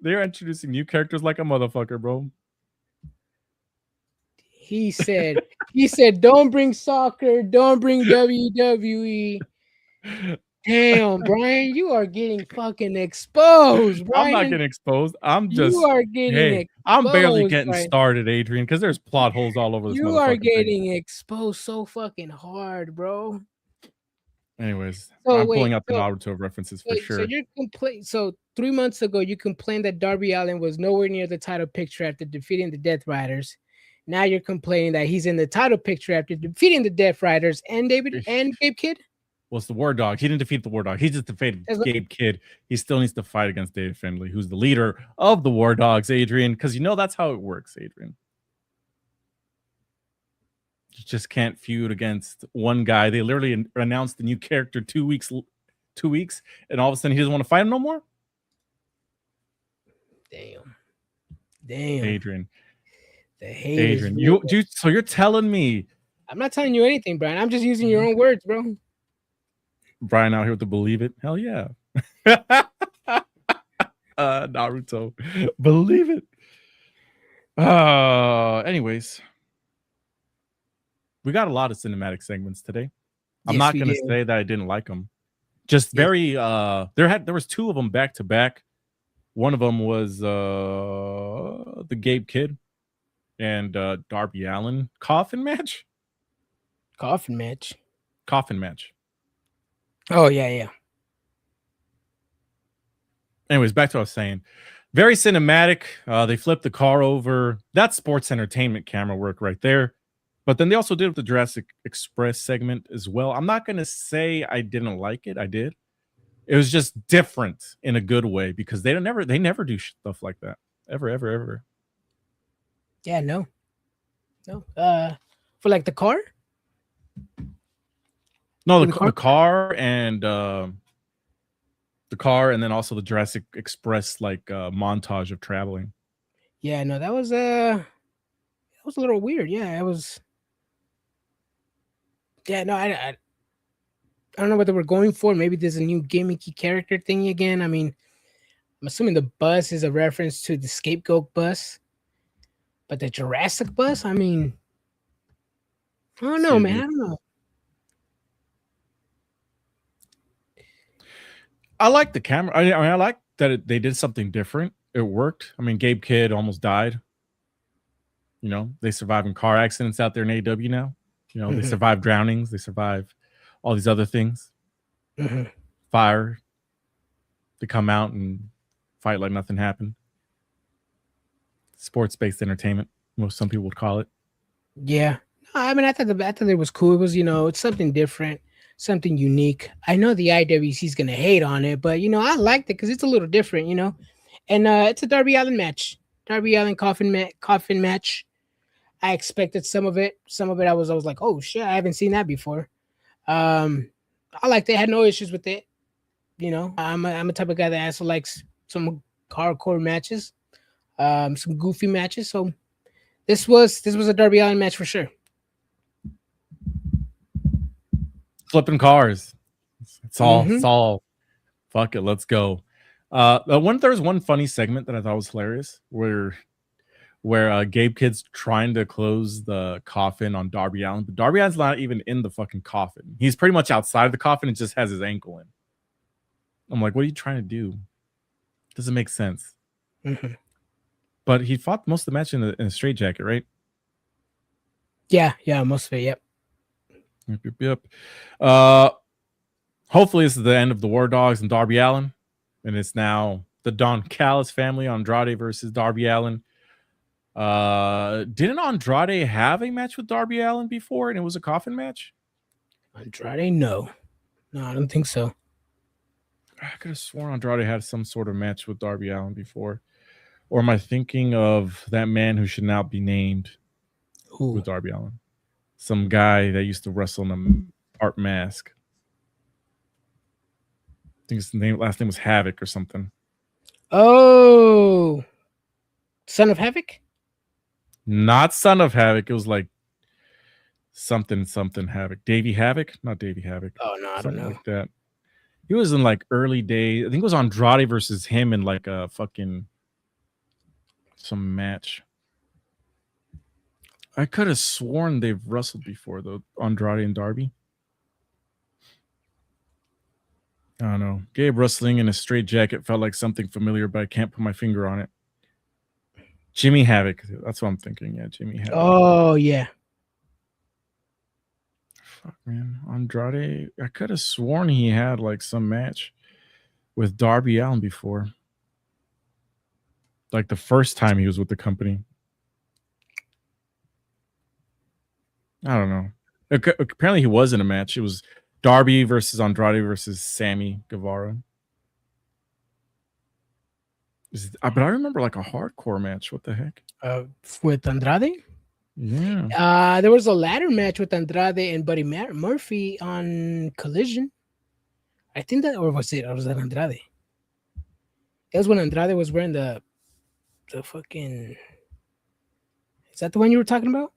[SPEAKER 1] They're introducing new characters like a motherfucker, bro.
[SPEAKER 2] He said, don't bring soccer, don't bring WWE. Damn, Brian, you are getting fucking exposed,
[SPEAKER 1] I'm not
[SPEAKER 2] Brian.
[SPEAKER 1] getting exposed. I'm
[SPEAKER 2] You
[SPEAKER 1] just,
[SPEAKER 2] are getting
[SPEAKER 1] hey, I'm barely
[SPEAKER 2] exposed,
[SPEAKER 1] getting
[SPEAKER 2] Brian.
[SPEAKER 1] started, Adrian, because there's plot holes all over this
[SPEAKER 2] You are
[SPEAKER 1] motherfucking thing.
[SPEAKER 2] getting exposed so fucking hard, bro.
[SPEAKER 1] Anyways,
[SPEAKER 2] So
[SPEAKER 1] I'm pulling
[SPEAKER 2] wait,
[SPEAKER 1] out the Naruto references for
[SPEAKER 2] so
[SPEAKER 1] sure.
[SPEAKER 2] you're So 3 months ago, you complained that Darby Allin was nowhere near the title picture after defeating the Death Riders. Now you're complaining that he's in the title picture after defeating the Death Riders and Gabe Kidd.
[SPEAKER 1] Well, it's the War Dog. He didn't defeat the War Dog. He just defeated Gabe Kidd. He still needs to fight against David Finlay, who's the leader of the War Dogs, Adrian, because that's how it works, Adrian. You just can't feud against one guy. They literally announced the new character 2 weeks, and all of a sudden he doesn't want to fight him no more.
[SPEAKER 2] Damn,
[SPEAKER 1] Adrian.
[SPEAKER 2] The hate
[SPEAKER 1] Adrian, so you're telling me?
[SPEAKER 2] I'm not telling you anything, Brian. I'm just using your own words, bro.
[SPEAKER 1] Brian out here with the believe it. Hell yeah. Naruto, believe it. Anyways, we got a lot of cinematic segments today. I'm not going to say that I didn't like them. Just very there was 2 of them back to back. One of them was the Gabe Kidd and Darby Allin coffin match.
[SPEAKER 2] Coffin match. Oh yeah.
[SPEAKER 1] Anyways, back to what I was saying. Very cinematic. They flipped the car over. That's sports entertainment camera work right there. But then they also did with the Jurassic Express segment as well. I'm not going to say I didn't like it. I did. It was just different in a good way because they never do stuff like that. Ever.
[SPEAKER 2] Yeah, no. For like the car?
[SPEAKER 1] No, the car and then also the Jurassic Express montage of traveling.
[SPEAKER 2] Yeah, no, that was a little weird. Yeah, it was. Yeah, no, I don't know what they were going for. Maybe there's a new gimmicky character thing again. I mean, I'm assuming the bus is a reference to the Scapegoat bus, but the Jurassic bus. I mean, I don't know, man. I don't know.
[SPEAKER 1] I like the camera. I like that they did something different. It worked. I mean, Gabe Kidd almost died. They survive in car accidents out there in AEW now. They survive drownings. They survive all these other things. Fire. They come out and fight like nothing happened. Sports-based entertainment, some people would call it.
[SPEAKER 2] Yeah. I mean, I thought it was cool. It was, it's something different, something unique. I know the IWC is going to hate on it, but, I liked it because it's a little different, And it's a Darby Allin match. Darby Allin coffin match. I expected some of it. Some of it I was like, oh shit, I haven't seen that before. I liked it. I had no issues with it. I'm a type of guy that also likes some hardcore matches, some goofy matches. So this was a Darby Allin match for sure.
[SPEAKER 1] Flipping cars. It's all. Fuck it, let's go. There was one funny segment that I thought was hilarious where Gabe Kidd's trying to close the coffin on Darby Allin, but Darby Allin's not even in the fucking coffin. He's pretty much outside the coffin and just has his ankle in. I'm like, what are you trying to do? Doesn't make sense. But he fought most of the match in a straitjacket, right?
[SPEAKER 2] Yeah, most of it, yep.
[SPEAKER 1] Yep. Hopefully this is the end of the War Dogs and Darby Allin, and it's now the Don Callis family, Andrade versus Darby Allin. Didn't Andrade have a match with Darby Allin before and it was a coffin match?
[SPEAKER 2] Andrade, no, I don't think so.
[SPEAKER 1] I could have sworn Andrade had some sort of match with Darby Allin before. Or am I thinking of that man who should not be named with Darby Allin? Some guy that used to wrestle in an art mask. I think his last name was Havoc or something.
[SPEAKER 2] Oh, Son of Havoc?
[SPEAKER 1] Not Son of Havoc. It was like something Havoc. Davey Havoc? Not Davey Havoc.
[SPEAKER 2] Oh no, I don't know.
[SPEAKER 1] Like that. He was in like early days. I think it was Andrade versus him in like a fucking some match. I could have sworn they've wrestled before though, Andrade and Darby. I don't know. Gabe wrestling in a straight jacket felt like something familiar, but I can't put my finger on it. Jimmy Havoc. That's what I'm thinking. Yeah, Jimmy Havoc.
[SPEAKER 2] Oh, yeah.
[SPEAKER 1] Fuck, man. Andrade. I could have sworn he had like some match with Darby Allin before. Like the first time he was with the company. I don't know. Apparently he was in a match. It was Darby versus Andrade versus Sammy Guevara. But I remember like a hardcore match. What the heck?
[SPEAKER 2] With Andrade?
[SPEAKER 1] Yeah.
[SPEAKER 2] There was a ladder match with Andrade and Buddy Murphy on Collision. I think that, or was that Andrade? It was when Andrade was wearing the fucking. Is that the one you were talking about?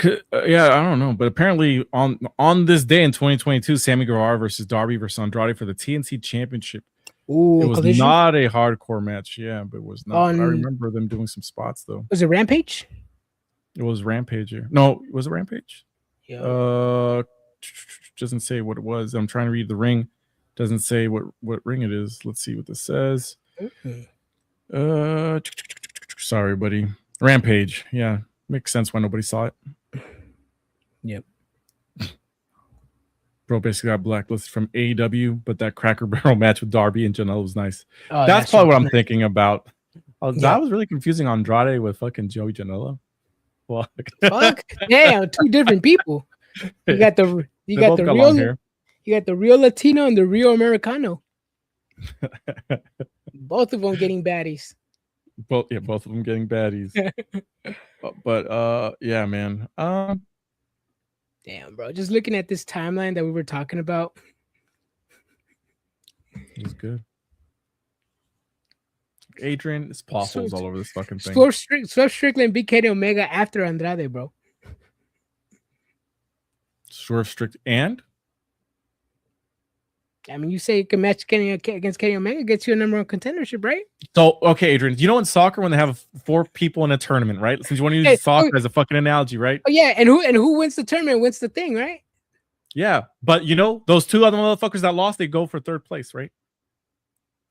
[SPEAKER 1] Yeah, I don't know, but apparently on this day in 2022, Sammy Guevara versus Darby versus Andrade for the TNT Championship.
[SPEAKER 2] Ooh,
[SPEAKER 1] it was
[SPEAKER 2] Collision?
[SPEAKER 1] Not a hardcore match, yeah, but it was not. I remember them doing some spots though.
[SPEAKER 2] Was it Rampage?
[SPEAKER 1] It was Rampage. Yeah. No, was it Rampage?
[SPEAKER 2] Yeah.
[SPEAKER 1] Doesn't say what it was. I'm trying to read the ring. Doesn't say what ring it is. Let's see what this says. Sorry, buddy. Rampage. Yeah, makes sense why nobody saw it.
[SPEAKER 2] Yep.
[SPEAKER 1] Bro basically got blacklisted from AEW, but that Cracker Barrel match with Darby and Janela was nice.
[SPEAKER 2] Oh,
[SPEAKER 1] that's probably what I'm thinking about. That was really confusing Andrade with fucking Joey Janela.
[SPEAKER 2] Fuck. Damn, two different people. You got the real Latino and the real Americano. Both of them getting baddies.
[SPEAKER 1] Both of them getting baddies. but yeah, man.
[SPEAKER 2] Damn, bro. Just looking at this timeline that we were talking about.
[SPEAKER 1] It's good. Adrian, it's potholes all over this fucking thing.
[SPEAKER 2] Swerve Strickland beat Kenny Omega after Andrade, bro.
[SPEAKER 1] Swerve Strickland and?
[SPEAKER 2] I mean, you say you can match Kenny against Kenny Omega, gets you a number one contendership, right?
[SPEAKER 1] So, okay, Adrian, you know in soccer when they have 4 people in a tournament, right? Since you want to use soccer as a fucking analogy, right?
[SPEAKER 2] Oh yeah, and who wins the tournament wins the thing, right?
[SPEAKER 1] Yeah, but you know those 2 other motherfuckers that lost, they go for 3rd place, right?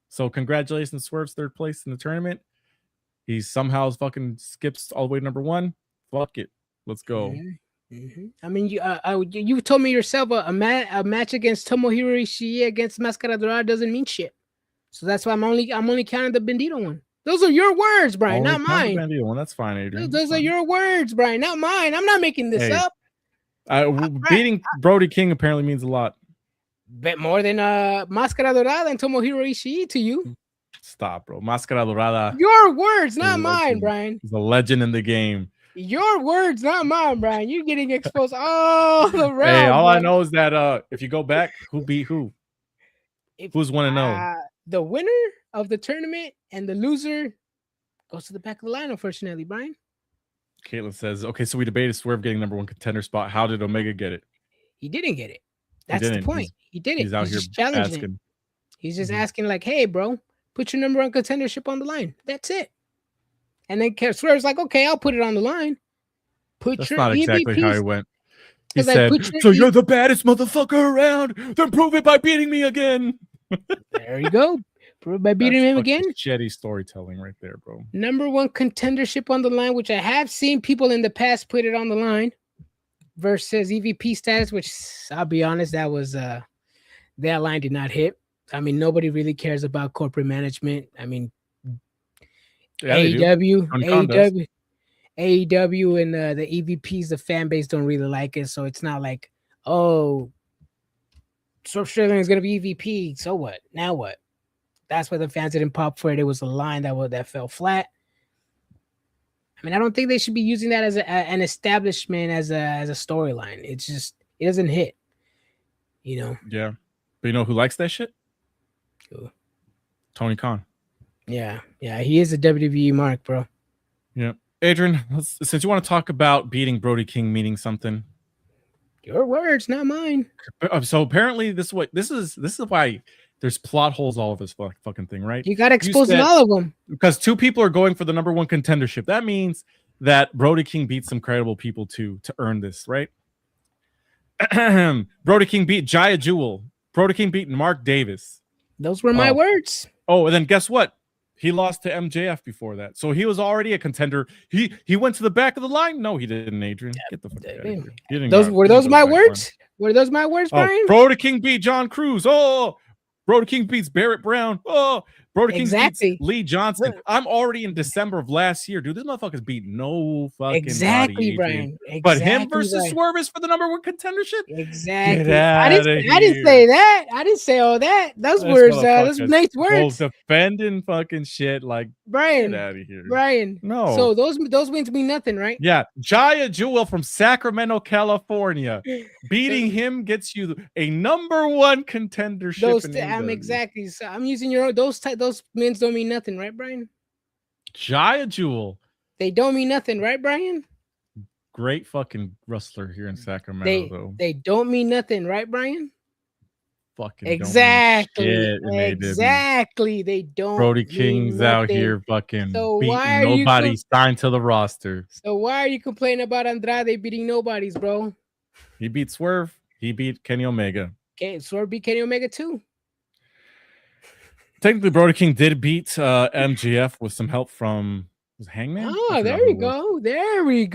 [SPEAKER 1] So congratulations, Swerve's 3rd place in the tournament. He somehow fucking skips all the way to number 1. Fuck it, let's go.
[SPEAKER 2] I mean, you told me yourself a match against Tomohiro Ishii against Máscara Dorada doesn't mean shit. So that's why I'm only counting the Bandito one. Those are your words, Brian, not mine.
[SPEAKER 1] The Bandito one, that's fine, Adrian.
[SPEAKER 2] Those are your words, Brian, not mine. I'm not making this up.
[SPEAKER 1] Beating Brody King apparently means a lot.
[SPEAKER 2] Bet more than Máscara Dorada and Tomohiro Ishii to you.
[SPEAKER 1] Stop, bro. Máscara Dorada.
[SPEAKER 2] Your words, not mine, Brian.
[SPEAKER 1] He's a legend in the game.
[SPEAKER 2] Your words, not mine, Brian. You're getting exposed all around.
[SPEAKER 1] Hey, all I know is that if you go back, who beat who? Who's 1-0?
[SPEAKER 2] The winner of the tournament and the loser goes to the back of the line, unfortunately, Brian.
[SPEAKER 1] Caitlin says, okay, so we debated Swerve getting number 1 contender spot. How did Omega get it?
[SPEAKER 2] He didn't get it. That's the point. He did it.
[SPEAKER 1] He's out here challenging asking.
[SPEAKER 2] He's just asking, like, hey, bro, put your number 1 contendership on the line. That's it. And then Swerve's like, okay, I'll put it on the line.
[SPEAKER 1] That's not exactly how he went. He said, so you're the baddest motherfucker around. Then prove it by beating me again.
[SPEAKER 2] There you go. Prove it by beating him again.
[SPEAKER 1] Shitty storytelling right there, bro.
[SPEAKER 2] Number 1 contendership on the line, which I have seen people in the past put it on the line versus EVP status, which I'll be honest, that line did not hit. I mean, nobody really cares about corporate management. I mean, yeah, AEW and the EVPs, the fan base don't really like it. So it's not like, oh, Swerve Strickland is going to be EVP. So what? Now what? That's why the fans didn't pop for it. It was a line that fell flat. I mean, I don't think they should be using that as an establishment as a storyline. It's just, it doesn't hit, you know?
[SPEAKER 1] Yeah. But you know who likes that shit?
[SPEAKER 2] Who?
[SPEAKER 1] Tony Khan.
[SPEAKER 2] Yeah. He is a WWE mark, bro.
[SPEAKER 1] Yeah. Adrian, since you want to talk about beating Brody King meaning something,
[SPEAKER 2] Your words, not mine.
[SPEAKER 1] So apparently this is why there's plot holes all of this fucking thing, right?
[SPEAKER 2] You got to expose all of them.
[SPEAKER 1] Because 2 people are going for the number 1 contendership. That means that Brody King beat some credible people to earn this, right? Brody King beat Jaya Jewel. Brody King beat Mark Davis.
[SPEAKER 2] Those were my words.
[SPEAKER 1] Oh, and then guess what? He lost to MJF before that. So he was already a contender. He went to the back of the line. No, he didn't, Adrian. Get the fuck out of here.
[SPEAKER 2] Were those my words? Were those my words, Brian?
[SPEAKER 1] Brody King beat John Cruz. Oh, Brody King beats Barrett Brown. Oh, Brody King beats Lee Johnson. I'm already in December of last year, dude. This motherfucker's beat no fucking body,
[SPEAKER 2] Brian.
[SPEAKER 1] But him versus Swerve is for the number 1 contendership.
[SPEAKER 2] Exactly. I didn't say that. I didn't say all that. Those words. Those nice words.
[SPEAKER 1] Defending fucking shit like
[SPEAKER 2] Brian.
[SPEAKER 1] Get out of here,
[SPEAKER 2] Brian.
[SPEAKER 1] No.
[SPEAKER 2] So those wins mean nothing, right?
[SPEAKER 1] Yeah. Jaya Jewel from Sacramento, California, beating him gets you a number 1 contendership.
[SPEAKER 2] Exactly. So I'm using those wins don't mean nothing, right, Brian?
[SPEAKER 1] Jaya Jewel.
[SPEAKER 2] They don't mean nothing, right, Brian?
[SPEAKER 1] Great fucking wrestler here in Sacramento, though.
[SPEAKER 2] They don't mean nothing, right, Brian?
[SPEAKER 1] Fucking
[SPEAKER 2] exactly. They don't.
[SPEAKER 1] Brody King's out here fucking beating nobody signed to the roster.
[SPEAKER 2] So why are you complaining about Andrade beating nobodies, bro?
[SPEAKER 1] He beat Swerve. He beat Kenny Omega.
[SPEAKER 2] Okay, Swerve beat Kenny Omega too.
[SPEAKER 1] Technically, Brody King did beat MJF with some help from Hangman.
[SPEAKER 2] Oh, there we go. There we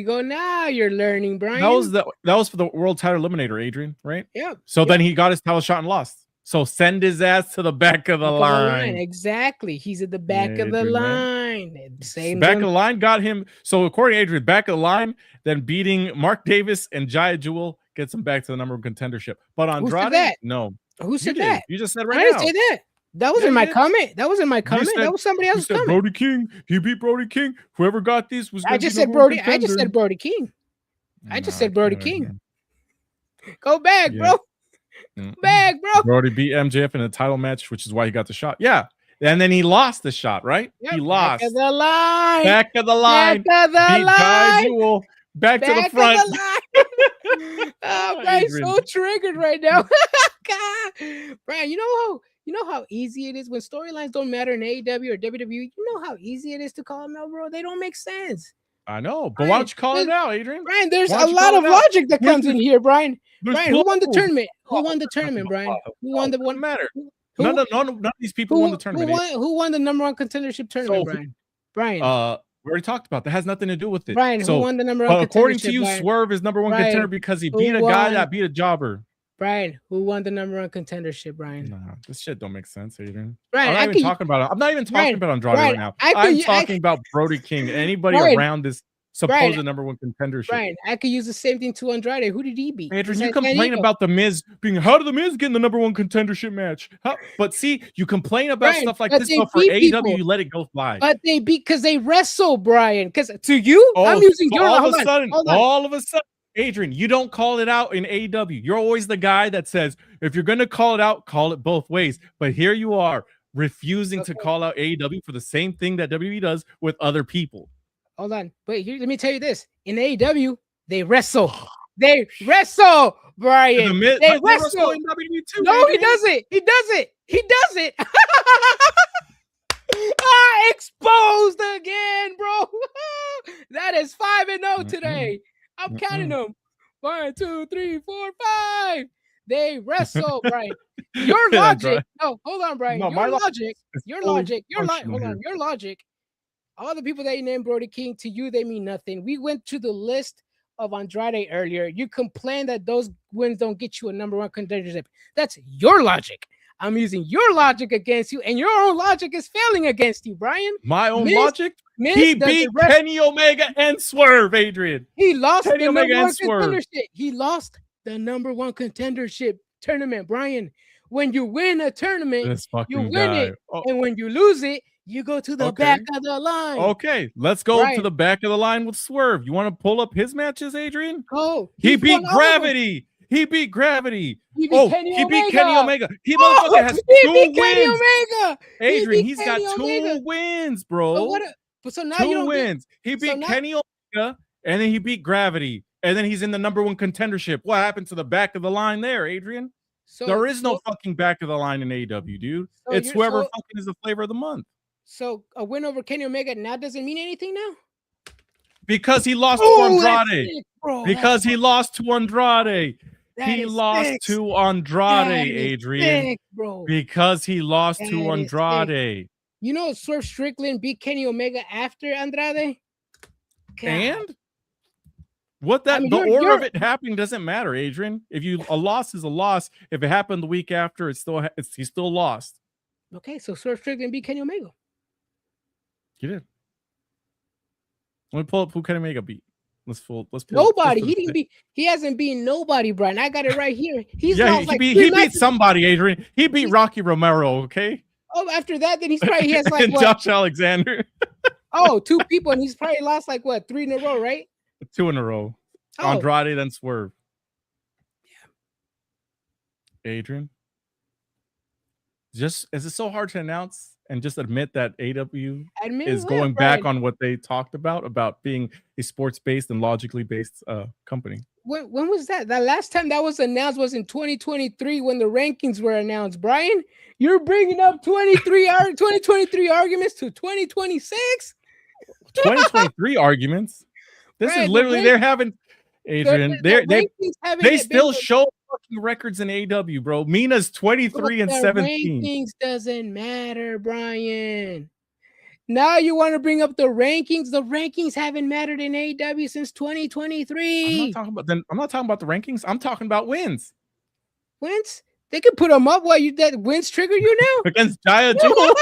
[SPEAKER 2] go. Now you're learning, Brian.
[SPEAKER 1] That was for the World Title Eliminator, Adrian, right?
[SPEAKER 2] Yeah.
[SPEAKER 1] So then he got his title shot and lost. So send his ass to the back of the line.
[SPEAKER 2] Exactly. He's at the back of the line.
[SPEAKER 1] Back of the line got him. So according to Adrian, back of the line, then beating Mark Davis and Jaya Jewel gets him back to the number 1 contendership. But Andrade, no.
[SPEAKER 2] Who said that?
[SPEAKER 1] You just said right now.
[SPEAKER 2] I didn't say that. That was in my comment. That was in my comment. That was somebody else's comment.
[SPEAKER 1] Brody King. He beat Brody King. Whoever got these was.
[SPEAKER 2] I just said Brody. I just said Brody King. Go back, bro. Back, bro.
[SPEAKER 1] Brody beat MJF in a title match, which is why he got the shot. Yeah. And then he lost the shot, right? Yep. He lost.
[SPEAKER 2] Back of the line.
[SPEAKER 1] Back of the line. Back to the front.
[SPEAKER 2] Oh, Brian's so triggered right now. Brian, you know how easy it is when storylines don't matter in AEW or WWE. You know how easy it is to call them out, bro. They don't make sense.
[SPEAKER 1] I know, but why don't you call it out, Adrian?
[SPEAKER 2] Brian, there's a lot of logic that comes in here, Brian. Brian, who won the tournament? Who won the tournament, Brian? Who won the one?
[SPEAKER 1] Matter. None of these people won the tournament.
[SPEAKER 2] Who won the number 1 contendership tournament, Brian? Brian.
[SPEAKER 1] We already talked about that. Has nothing to do with it.
[SPEAKER 2] Brian, who won the number 1 contendership?
[SPEAKER 1] According to you, Swerve is number 1 contender because he beat a guy that beat a jobber.
[SPEAKER 2] Brian, who won the number 1 contendership, Brian?
[SPEAKER 1] Nah, this shit don't make sense, Adrian.
[SPEAKER 2] Brian,
[SPEAKER 1] I'm not even talking about Andrade right now. I'm talking about Brody King. Anybody around this supposed number 1 contendership.
[SPEAKER 2] Brian, I could use the same thing to Andrade. Who did he beat?
[SPEAKER 1] Adrian, you complain about the Miz being how did the Miz get in the number 1 contendership match? But see, you complain about stuff like this, but for AEW, you let it go fly.
[SPEAKER 2] But they beat because they wrestle, Brian. Because to you, I'm using your
[SPEAKER 1] all of a sudden, Adrian, you don't call it out in AEW. You're always the guy that says, if you're going to call it out, call it both ways. But here you are refusing to call out AEW for the same thing that WWE does with other people.
[SPEAKER 2] Hold on. Wait, here, let me tell you this. In AEW, they wrestle. They wrestle, Brian. They wrestle. In WWE too, no, he doesn't. He does it. Exposed again, bro. That is 5-0 today. I'm counting them. 1, 2, 3, 4, 5. They wrestle, Brian. Your logic. No, hold on, Brian. Your logic. All the people that you named Brody King, to you, they mean nothing. We went to the list of Andrade earlier. You complain that those wins don't get you a number 1 contendership. That's your logic. I'm using your logic against you, and your own logic is failing against you, Brian.
[SPEAKER 1] My own logic? He beat Kenny Omega and Swerve, Adrian.
[SPEAKER 2] He lost the number 1 contendership. He lost the number 1 contendership tournament, Brian. When you win a tournament, you win it. And when you lose it, you go to the back of the line.
[SPEAKER 1] Okay, let's go to the back of the line with Swerve. You want to pull up his matches, Adrian?
[SPEAKER 2] Oh,
[SPEAKER 1] he beat Gravity. He beat Gravity.
[SPEAKER 2] He beat
[SPEAKER 1] Kenny Omega. He has 2 wins. Adrian, he's got 2 wins, bro.
[SPEAKER 2] So now
[SPEAKER 1] 2 wins. He beat Kenny Omega, and then he beat Gravity. and then he's in the number one contendership. What happened to the back of the line there, Adrian?
[SPEAKER 2] So
[SPEAKER 1] there is no fucking back of the line in AEW, dude.
[SPEAKER 2] So
[SPEAKER 1] it's whoever fucking is the flavor of the month.
[SPEAKER 2] So a win over Kenny Omega now doesn't mean anything now?
[SPEAKER 1] Because he lost to Andrade. Sick, because he lost to Andrade. He lost to Andrade, Adrian. Sick, bro. Because he lost to Andrade.
[SPEAKER 2] You know, Swerve Strickland beat Kenny Omega after Andrade.
[SPEAKER 1] God. And what that the order of it happening doesn't matter, Adrian. If a loss is a loss. If it happened the week after, he still lost.
[SPEAKER 2] Okay, so Swerve Strickland beat Kenny Omega.
[SPEAKER 1] He did. Let me pull up who Kenny Omega beat. Let's pull
[SPEAKER 2] nobody. He didn't beat. He hasn't beaten nobody, Brian. I got it right here. He
[SPEAKER 1] beat somebody, Adrian. He beat Rocky Romero. Okay.
[SPEAKER 2] Oh, after that, then he has like
[SPEAKER 1] and Josh Alexander.
[SPEAKER 2] Oh, 2 people, and he's probably lost like what 3 in a row, right?
[SPEAKER 1] 2 in a row. Oh. Andrade, then Swerve. Yeah. Adrian, is it so hard to announce and just admit that AEW is going back on what they talked about being a sports-based and logically based company?
[SPEAKER 2] When was that? The last time that was announced was in 2023 when the rankings were announced. Brian, you're bringing up 2023 arguments to 2026?
[SPEAKER 1] 2023 arguments? This is literally they're having Adrian. They still show fucking records in AEW, bro. Mina's 23 and 17.
[SPEAKER 2] Rankings doesn't matter, Brian. Now you want to bring up the rankings. The rankings haven't mattered in AEW since 2023.
[SPEAKER 1] I'm not talking about the rankings. I'm talking about wins.
[SPEAKER 2] Wins? They could put them up. That wins trigger you now
[SPEAKER 1] against Jaya Jewel.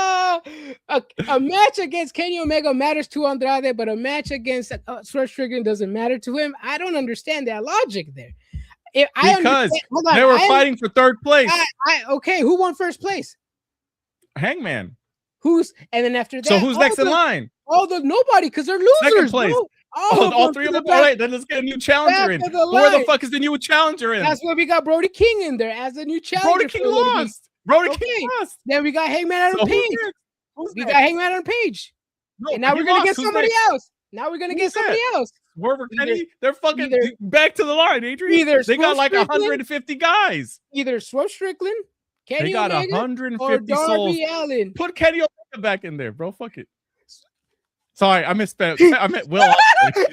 [SPEAKER 2] A match against Kenny Omega matters to Andrade, but a match against Swerve Strickland doesn't matter to him. I don't understand that logic there.
[SPEAKER 1] Because they were fighting for third place.
[SPEAKER 2] Okay, who won first place?
[SPEAKER 1] Hangman.
[SPEAKER 2] And then after that,
[SPEAKER 1] so who's next in line?
[SPEAKER 2] Nobody, because they're losers.
[SPEAKER 1] Second place.
[SPEAKER 2] Bro.
[SPEAKER 1] All 3 of them. All right, then let's get a new challenger in. Where the fuck is the new challenger in?
[SPEAKER 2] That's where we got Brody King in there as the new challenger.
[SPEAKER 1] Brody King lost. Brody King lost.
[SPEAKER 2] Then we got Hangman Adam Page. We got Hangman Adam Page. No, and now we're gonna get somebody else. Now we're gonna get somebody else.
[SPEAKER 1] Swerve or Kenny, they're fucking back to the line, Adrian. They got like 150 guys.
[SPEAKER 2] Either Swerve Strickland, Kenny
[SPEAKER 1] they got
[SPEAKER 2] Omega,
[SPEAKER 1] 150
[SPEAKER 2] or
[SPEAKER 1] souls.
[SPEAKER 2] Allen.
[SPEAKER 1] Put Kenny Omega back in there, bro. Fuck it. Sorry, I misspelled. I meant Will Osprey.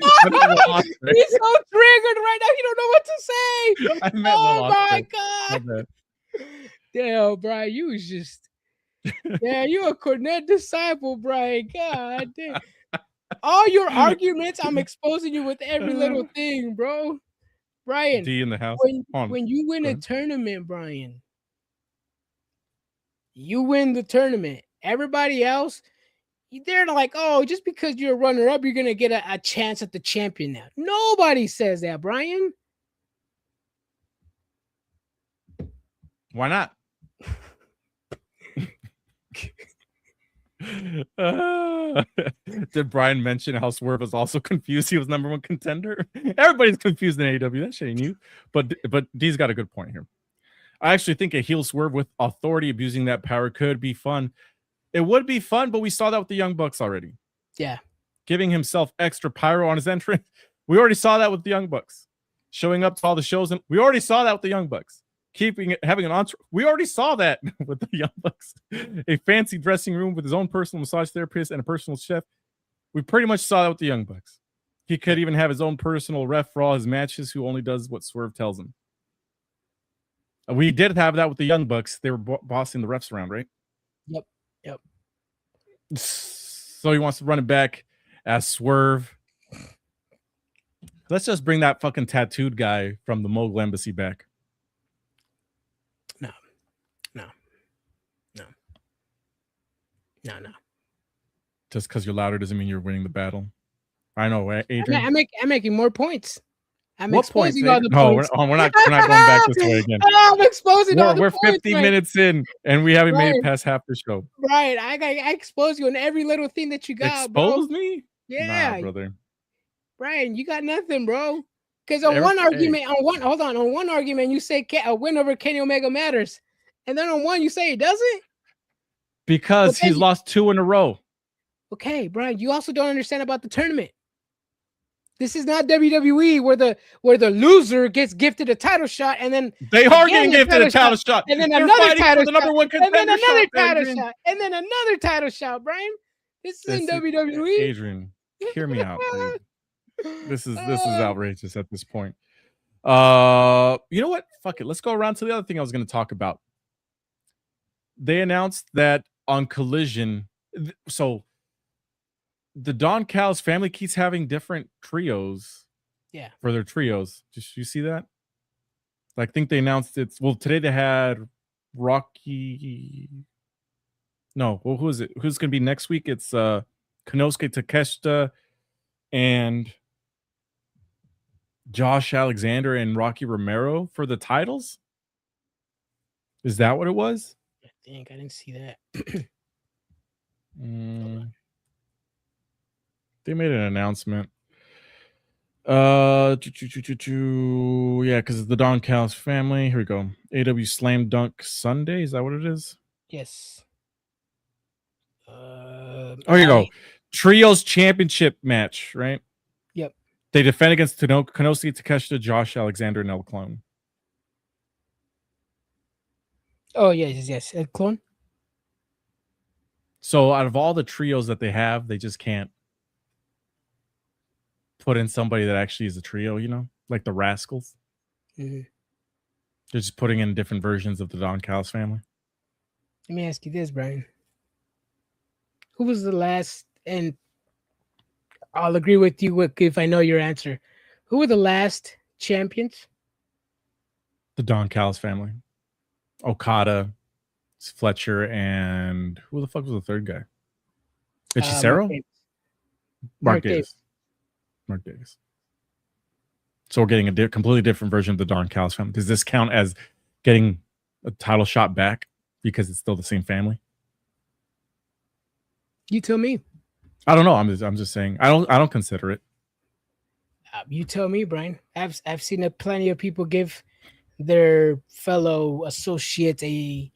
[SPEAKER 2] He's so triggered right now. He don't know what to say.
[SPEAKER 1] I meant Will
[SPEAKER 2] my God. Damn, Brian, you was just you a Cornette disciple, Brian. God damn. All your arguments, I'm exposing you with every little thing, bro. Brian,
[SPEAKER 1] D in the house.
[SPEAKER 2] When you win a tournament, Brian, you win the tournament. Everybody else, they're like, oh, just because you're a runner-up, you're gonna get a chance at the champion now. Nobody says that, Brian.
[SPEAKER 1] Why not? Did Brian mention how Swerve was also confused? He was number 1 contender. Everybody's confused in AEW. That shit ain't you. But D's got a good point here. I actually think a heel Swerve with authority abusing that power could be fun. It would be fun, but we saw that with the Young Bucks already.
[SPEAKER 2] Yeah.
[SPEAKER 1] Giving himself extra pyro on his entrance. We already saw that with the Young Bucks. Showing up to all the shows. And we already saw that with the Young Bucks. Having an entourage. We already saw that with the Young Bucks. A fancy dressing room with his own personal massage therapist and a personal chef. We pretty much saw that with the Young Bucks. He could even have his own personal ref for all his matches who only does what Swerve tells him. We did have that with the Young Bucks. They were bossing the refs around, right?
[SPEAKER 2] Yep.
[SPEAKER 1] So he wants to run it back as Swerve. Let's just bring that fucking tattooed guy from the Mogul Embassy back. No. Just because you're louder doesn't mean you're winning the battle. I know, Adrian.
[SPEAKER 2] I'm making more points. I'm
[SPEAKER 1] what
[SPEAKER 2] exposing
[SPEAKER 1] points,
[SPEAKER 2] all the points.
[SPEAKER 1] We're not going back this way again.
[SPEAKER 2] I'm exposing all the
[SPEAKER 1] points. We're 50
[SPEAKER 2] right?
[SPEAKER 1] minutes in, and we haven't made it past half the show.
[SPEAKER 2] Right. I expose you on every little thing that you got.
[SPEAKER 1] Expose me?
[SPEAKER 2] Yeah,
[SPEAKER 1] nah, brother.
[SPEAKER 2] Brian, you got nothing, bro. Because on one argument, you say a win over Kenny Omega matters, and then on one you say it doesn't.
[SPEAKER 1] Because he's lost 2 in a row.
[SPEAKER 2] Okay, Brian, you also don't understand about the tournament. This is not WWE where the loser gets gifted a title shot and then
[SPEAKER 1] they are getting gifted a title shot.
[SPEAKER 2] And then
[SPEAKER 1] They're
[SPEAKER 2] another
[SPEAKER 1] fighting for the number one contender
[SPEAKER 2] and then another
[SPEAKER 1] shot,
[SPEAKER 2] title
[SPEAKER 1] Adrian.
[SPEAKER 2] shot. And then another title shot, Brian. This is in WWE.
[SPEAKER 1] Adrian, hear me out, dude. This is outrageous at this point. You know what? Fuck it. Let's go around to the other thing I was going to talk about. They announced that on Collision, so the Don Callis family keeps having different trios.
[SPEAKER 2] Yeah.
[SPEAKER 1] For their trios. Just you see that? I think they announced it's today they had Rocky. No, well, who is it? Who's gonna be next week? It's Konosuke Takeshita and Josh Alexander and Rocky Romero for the titles. Is that what it was?
[SPEAKER 2] I think I didn't see that.
[SPEAKER 1] They made an announcement. Yeah, because it's the Don Callis family. Here we go. AW Slam Dunk Sunday. Is that what it is?
[SPEAKER 2] Yes.
[SPEAKER 1] Here you go. Trios championship match, right?
[SPEAKER 2] Yep.
[SPEAKER 1] They defend against Konosuke Takeshita, Josh Alexander, and El Clone.
[SPEAKER 2] Oh, yes. El Clone.
[SPEAKER 1] So out of all the trios that they have, they just can't put in somebody that actually is a trio, like the Rascals.
[SPEAKER 2] Mm-hmm.
[SPEAKER 1] They're just putting in different versions of the Don Callis family.
[SPEAKER 2] Let me ask you this, Brian. Who was the last, and I'll agree with you if I know your answer. Who were the last champions?
[SPEAKER 1] The Don Callis family. Okada, Fletcher, and who the fuck was the third guy? Hechicero? Mark Davis. Mark Davis. So we're getting a completely different version of the Don Callis family. Does this count as getting a title shot back because it's still the same family?
[SPEAKER 2] You tell me.
[SPEAKER 1] I don't know. I'm just saying. I don't consider it.
[SPEAKER 2] You tell me, Brian. I've seen plenty of people give their fellow associates a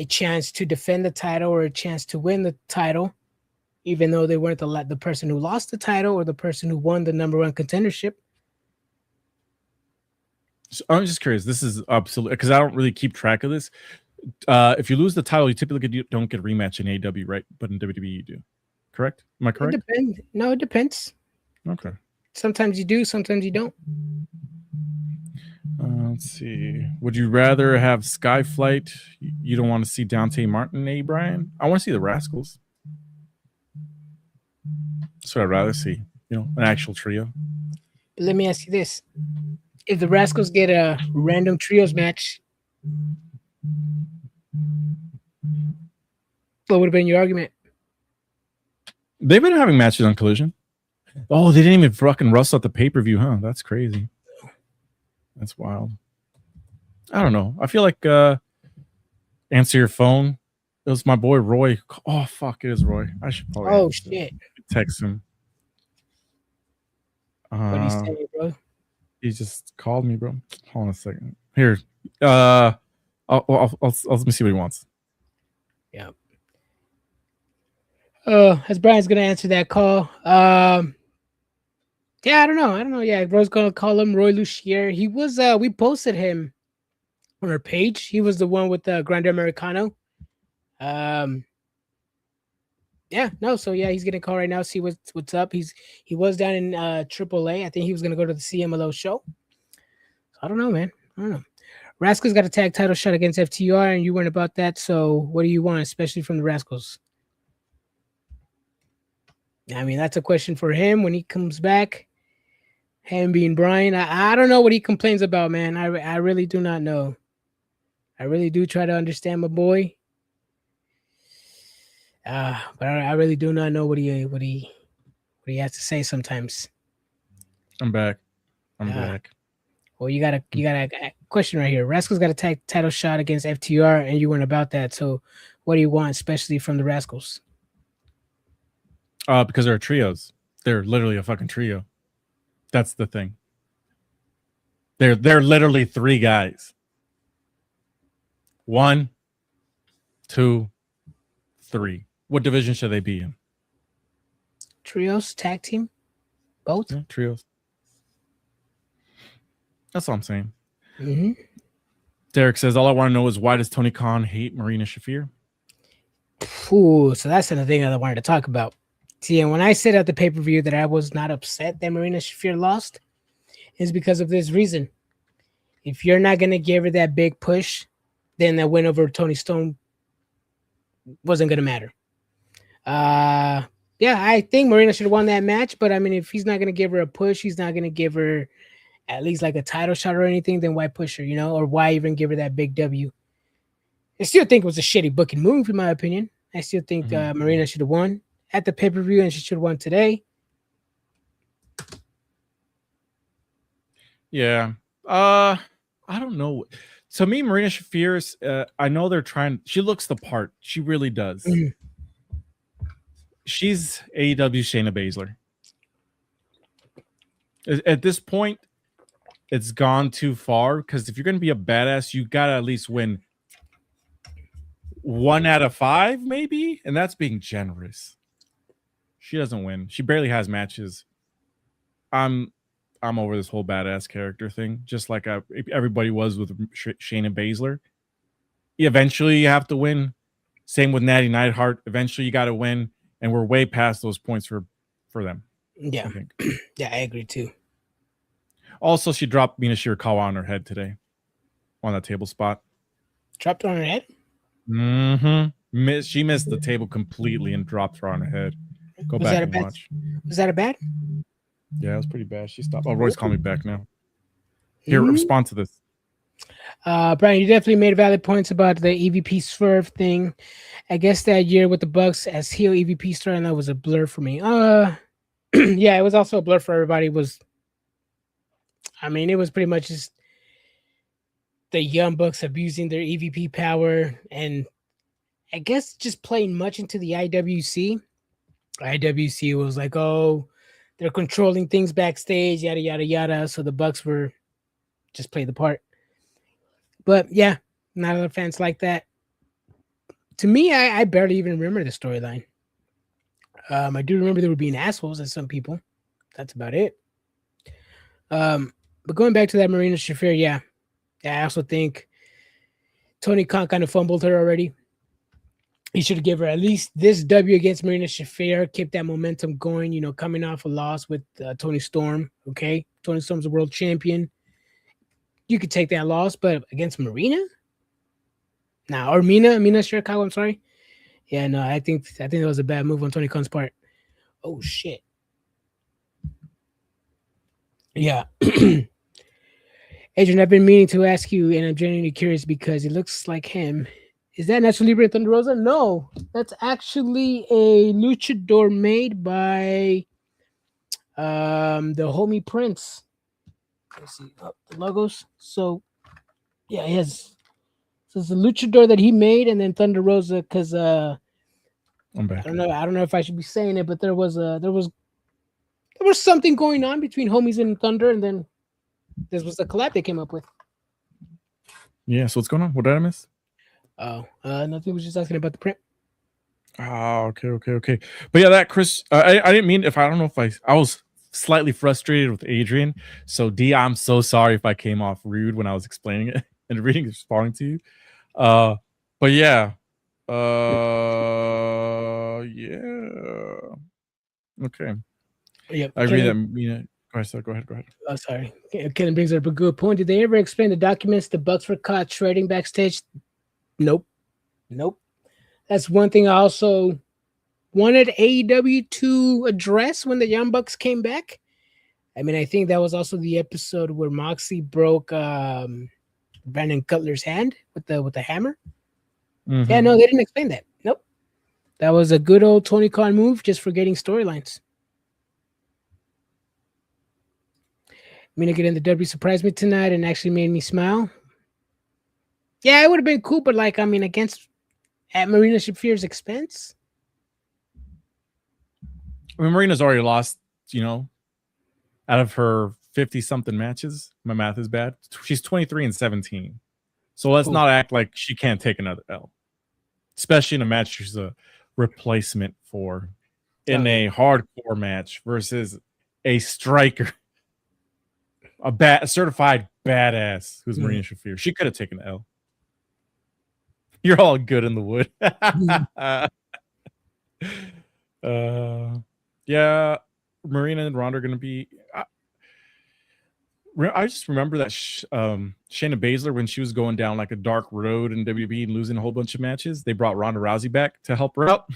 [SPEAKER 2] chance to defend the title or a chance to win the title, even though they weren't the person who lost the title or the person who won the number one contendership.
[SPEAKER 1] So I'm just curious. This is absolutely because I don't really keep track of this. If you lose the title, you typically don't get a rematch in AEW, right? But in WWE, you do. Correct? Am I correct?
[SPEAKER 2] It depends. No, it depends.
[SPEAKER 1] Okay.
[SPEAKER 2] Sometimes you do, sometimes you don't.
[SPEAKER 1] Let's see. Would you rather have Skyflight? You don't want to see Dante Martin, Brian? I want to see the Rascals. That's what I'd rather see. An actual trio.
[SPEAKER 2] But let me ask you this. If the Rascals get a random trios match, what would have been your argument?
[SPEAKER 1] They've been having matches on Collision. Oh, they didn't even fucking rustle at the pay-per-view, huh? That's crazy. That's wild. I don't know. I feel like answer your phone. It was my boy Roy. Oh fuck, it is Roy. I should probably
[SPEAKER 2] shit.
[SPEAKER 1] Text him.
[SPEAKER 2] What do you say, bro?
[SPEAKER 1] He just called me, bro. Hold on a second. Here. I'll let me see what he wants.
[SPEAKER 2] Yeah. As Brian's gonna answer that call. Yeah, I don't know. Yeah, Roy's gonna call him Roy Lucier. He was we posted him on our page. He was the one with the Grande Americano. So he's getting a call right now, see what's up. He was down in AAA. I think he was gonna go to the CMLO show. So I don't know, man. I don't know. Rascals got a tag title shot against FTR, and you weren't about that. So what do you want, especially from the Rascals? I mean, that's a question for him when he comes back. Him being Brian, I don't know what he complains about, man. I really do not know. I really do try to understand my boy. But I really do not know what he has to say sometimes.
[SPEAKER 1] I'm back. Back.
[SPEAKER 2] Well, you got a question right here. Rascals got a title shot against FTR, and you weren't about that. So, what do you want, especially from the Rascals?
[SPEAKER 1] Because they're trios. They're literally a fucking trio. That's the thing. They're literally three guys. 1, 2, 3. What division should they be in?
[SPEAKER 2] Trios, tag team, both.
[SPEAKER 1] Yeah, trios. That's all I'm saying.
[SPEAKER 2] Mm-hmm.
[SPEAKER 1] Derek says, all I want to know is why does Tony Khan hate Marina Shafir?
[SPEAKER 2] Ooh, so that's another thing that I wanted to talk about. See, and when I said at the pay-per-view that I was not upset that Marina Shafir lost, is because of this reason. If you're not going to give her that big push, then that win over Tony Stone wasn't going to matter. Yeah, I think Marina should have won that match, but I mean, if he's not going to give her a push, he's not going to give her at least like a title shot or anything, then why push her, or why even give her that big W? I still think it was a shitty booking move, in my opinion. I still think Marina should have won at the pay-per-view, and she should have won today.
[SPEAKER 1] Yeah. I don't know. To me, Marina Shafir, I know they're trying. She looks the part. She really does.
[SPEAKER 2] Mhm.
[SPEAKER 1] She's AEW Shayna Baszler. At this point, it's gone too far because if you're going to be a badass, you got to at least win 1 out of 5, maybe, and that's being generous. She doesn't win. She barely has matches. I'm over this whole badass character thing, just like everybody was with Shayna Baszler. Eventually, you have to win. Same with Natty Neidhart. Eventually, you got to win, and we're way past those points for them.
[SPEAKER 2] Yeah,
[SPEAKER 1] I think.
[SPEAKER 2] yeah, I agree too.
[SPEAKER 1] Also, she dropped Mina Shirakawa on her head today, on that table spot.
[SPEAKER 2] Dropped her on her head?
[SPEAKER 1] Mm-hmm. She missed the table completely and dropped her on her head. Go back and watch.
[SPEAKER 2] Was that a bad?
[SPEAKER 1] Yeah, it was pretty bad. She stopped. Oh, Roy's calling me back now. Here, respond to this.
[SPEAKER 2] Brian, you definitely made valid points about the EVP Swerve thing. I guess that year with the Bucks as heel EVP star, and that was a blur for me. Yeah, it was also a blur for everybody. It was pretty much just the Young Bucks abusing their EVP power, and I guess just playing much into the IWC. IWC was like, oh, they're controlling things backstage, yada yada yada. So the Bucks were just play the part. But yeah, not a lot of fans like that. To me, I barely even remember the storyline. I do remember they were being assholes as some people. That's about it. But going back to that Marina Shafir, yeah, I also think Tony Khan kind of fumbled her already. He should have given her at least this W against Marina Shafir, keep that momentum going, coming off a loss with Tony Storm. Okay, Tony Storm's a world champion. You could take that loss, but against Marina? Or Mina Shirakawa, I'm sorry. Yeah, no, I think that was a bad move on Tony Khan's part. Oh shit. Yeah. Adrian, I've been meaning to ask you, and I'm genuinely curious because it looks like him. Is that Nacho Libre Thunder Rosa? No, that's actually a luchador made by the homie Prince. Let's see the logos. So yeah, he has. So it's a luchador that he made, and then Thunder Rosa because
[SPEAKER 1] I'm back.
[SPEAKER 2] I don't know if I should be saying it, but there was something going on between homies and Thunder, and then this was the collab they came up with.
[SPEAKER 1] Yeah, so what's going on? What did I miss?
[SPEAKER 2] Oh, nothing. Was just asking about the print.
[SPEAKER 1] Oh, okay. But yeah, that Chris, I didn't mean I don't know if I was slightly frustrated with Adrian. So D, I'm so sorry if I came off rude when I was explaining it and reading responding to you. But yeah, yeah. Okay.
[SPEAKER 2] Yep.
[SPEAKER 1] I agree that Mina. Go ahead.
[SPEAKER 2] Oh, sorry. Ken brings up a good point. Did they ever explain the documents the Bucks were caught shredding backstage? Nope. That's one thing I also wanted AEW to address when the Young Bucks came back. I mean, I think that was also the episode where Moxley broke Brandon Cutler's hand with the hammer.
[SPEAKER 1] Mm-hmm.
[SPEAKER 2] Yeah, no, they didn't explain that. Nope. That was a good old Tony Khan move, just for getting storylines. Mina getting the W surprised me tonight and actually made me smile. Yeah, it would have been cool, but at Marina Shafir's expense.
[SPEAKER 1] I mean, Marina's already lost, out of her 50-something matches. My math is bad. She's 23-17. So let's not act like she can't take another L. Especially in a match she's a replacement for. In a hardcore match versus a striker. A certified badass, who's Marina Shafir. She could have taken the L. You're all good in the wood. Yeah, Marina and Ronda are going to be. I just remember that Shayna Baszler, when she was going down like a dark road in WWE and losing a whole bunch of matches, they brought Ronda Rousey back to help her out.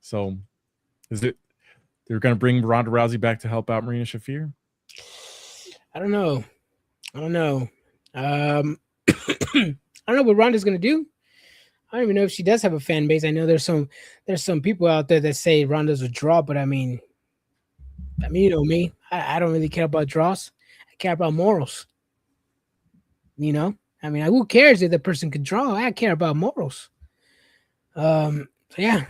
[SPEAKER 1] So, is it they're going to bring Ronda Rousey back to help out Marina Shafir?
[SPEAKER 2] I don't know. I don't know what Ronda's going to do. I don't even know if she does have a fan base. I know there's some people out there that say Ronda's a draw, but I mean, you know me. I don't really care about draws. I care about morals. You know? I mean, who cares if the person could draw? I care about morals. So yeah.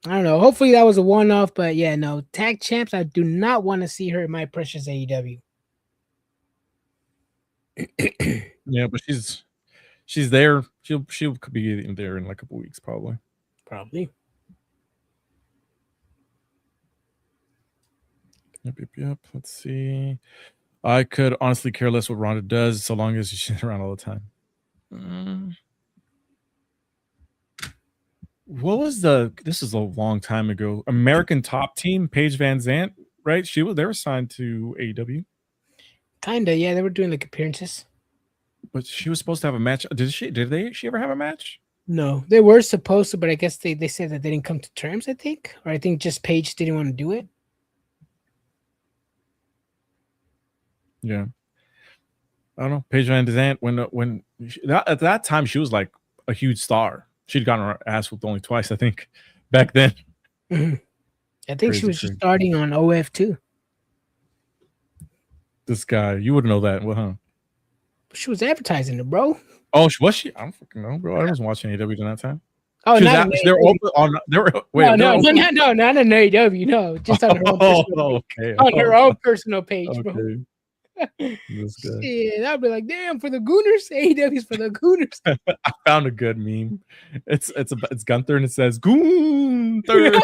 [SPEAKER 2] I don't know. Hopefully that was a one-off, but yeah, no. Tag champs, I do not want to see her in my precious AEW.
[SPEAKER 1] Yeah, but she's there. She'll be there in like a couple weeks, probably. Yep. Let's see. I could honestly care less what Ronda does, so long as she's around all the time. What was this is a long time ago. American Top Team, Paige Van Zant, right? They were signed to AEW.
[SPEAKER 2] Kinda, yeah. They were doing like appearances.
[SPEAKER 1] But she was supposed to have a match. Did she ever have a match?
[SPEAKER 2] No, they were supposed to, but I guess they said that they didn't come to terms, I think. Or I think just Paige didn't want to do it.
[SPEAKER 1] Yeah. I don't know. Paige Van Zant, at that time, she was like a huge star. She'd gotten her ass whooped only twice, I think, back then.
[SPEAKER 2] Mm-hmm. I think she was just starting on OF too.
[SPEAKER 1] This guy, you wouldn't know that, well, huh?
[SPEAKER 2] She was advertising it, bro.
[SPEAKER 1] Oh, was she? I don't fucking know, bro. I wasn't watching AEW during that time.
[SPEAKER 2] Oh, not in AEW. No, not in AEW. No, just on her own personal page. On her own personal page, bro. Yeah, I'd be like, damn, for the Gooners, AEW's for the Gooners.
[SPEAKER 1] I found a good meme. It's Gunther and it says Gunther.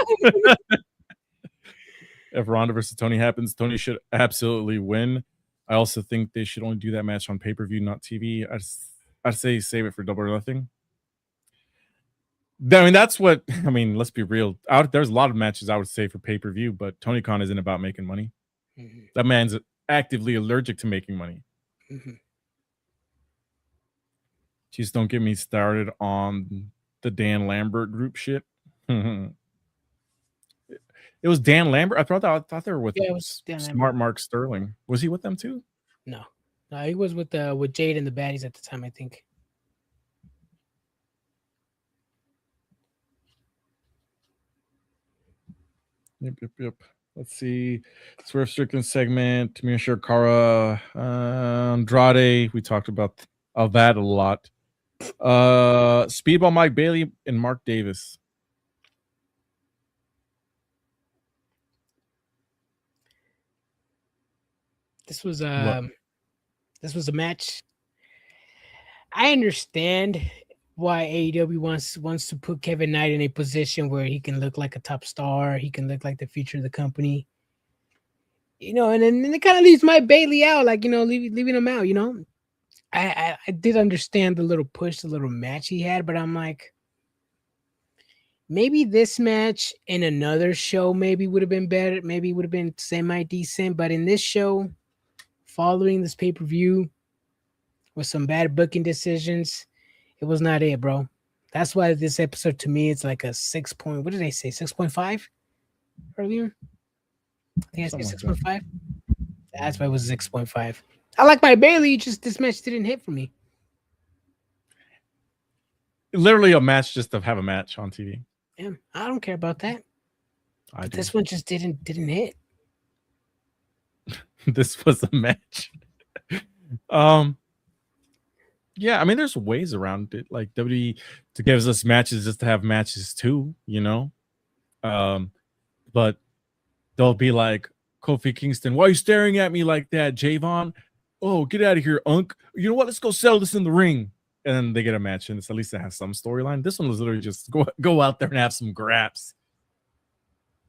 [SPEAKER 1] If Ronda versus Tony happens, Tony should absolutely win. I also think they should only do that match on pay-per-view, not TV. I'd say save it for Double or Nothing. I mean, that's what I mean. Let's be real. There's a lot of matches I would say for pay-per-view, but Tony Khan isn't about making money. Mm-hmm. That man's actively allergic to making money. Mm-hmm. Just don't get me started on the Dan Lambert group shit. It was Dan Lambert. I thought they were with Smart Mark Sterling. Was he with them too?
[SPEAKER 2] No, he was with Jade and the Baddies at the time, I think.
[SPEAKER 1] Yep. Let's see. Swerve Strickland segment. Mina Shirakawa, Andrade. We talked about that a lot. Speedball Mike Bailey and Mark Davis.
[SPEAKER 2] This was a match. I understand why AEW wants to put Kevin Knight in a position where he can look like a top star. He can look like the future of the company. You know, and then it kind of leaves Mike Bailey out, like, you know, leaving him out, you know. I did understand the little push, the little match he had, but I'm like, maybe this match in another show maybe would have been better. Maybe would have been semi-decent, but in this show, following this pay-per-view with some bad booking decisions, it was not it, bro. That's why this episode to me, it's like a 6 point. What did they say? 6.5 earlier? I think I said 6.5. That's why it was 6.5. I like my Bailey, just this match didn't hit for me.
[SPEAKER 1] Literally a match just to have a match on TV.
[SPEAKER 2] Yeah, I don't care about that. But this one just didn't hit.
[SPEAKER 1] This was a match. Yeah, I mean, there's ways around it. Like WWE to give us matches just to have matches too, you know. But they'll be like, Kofi Kingston, why are you staring at me like that, Javon? Oh, get out of here, Unk. You know what? Let's go settle this in the ring. And then they get a match, and at least it has some storyline. This one was literally just go out there and have some graps.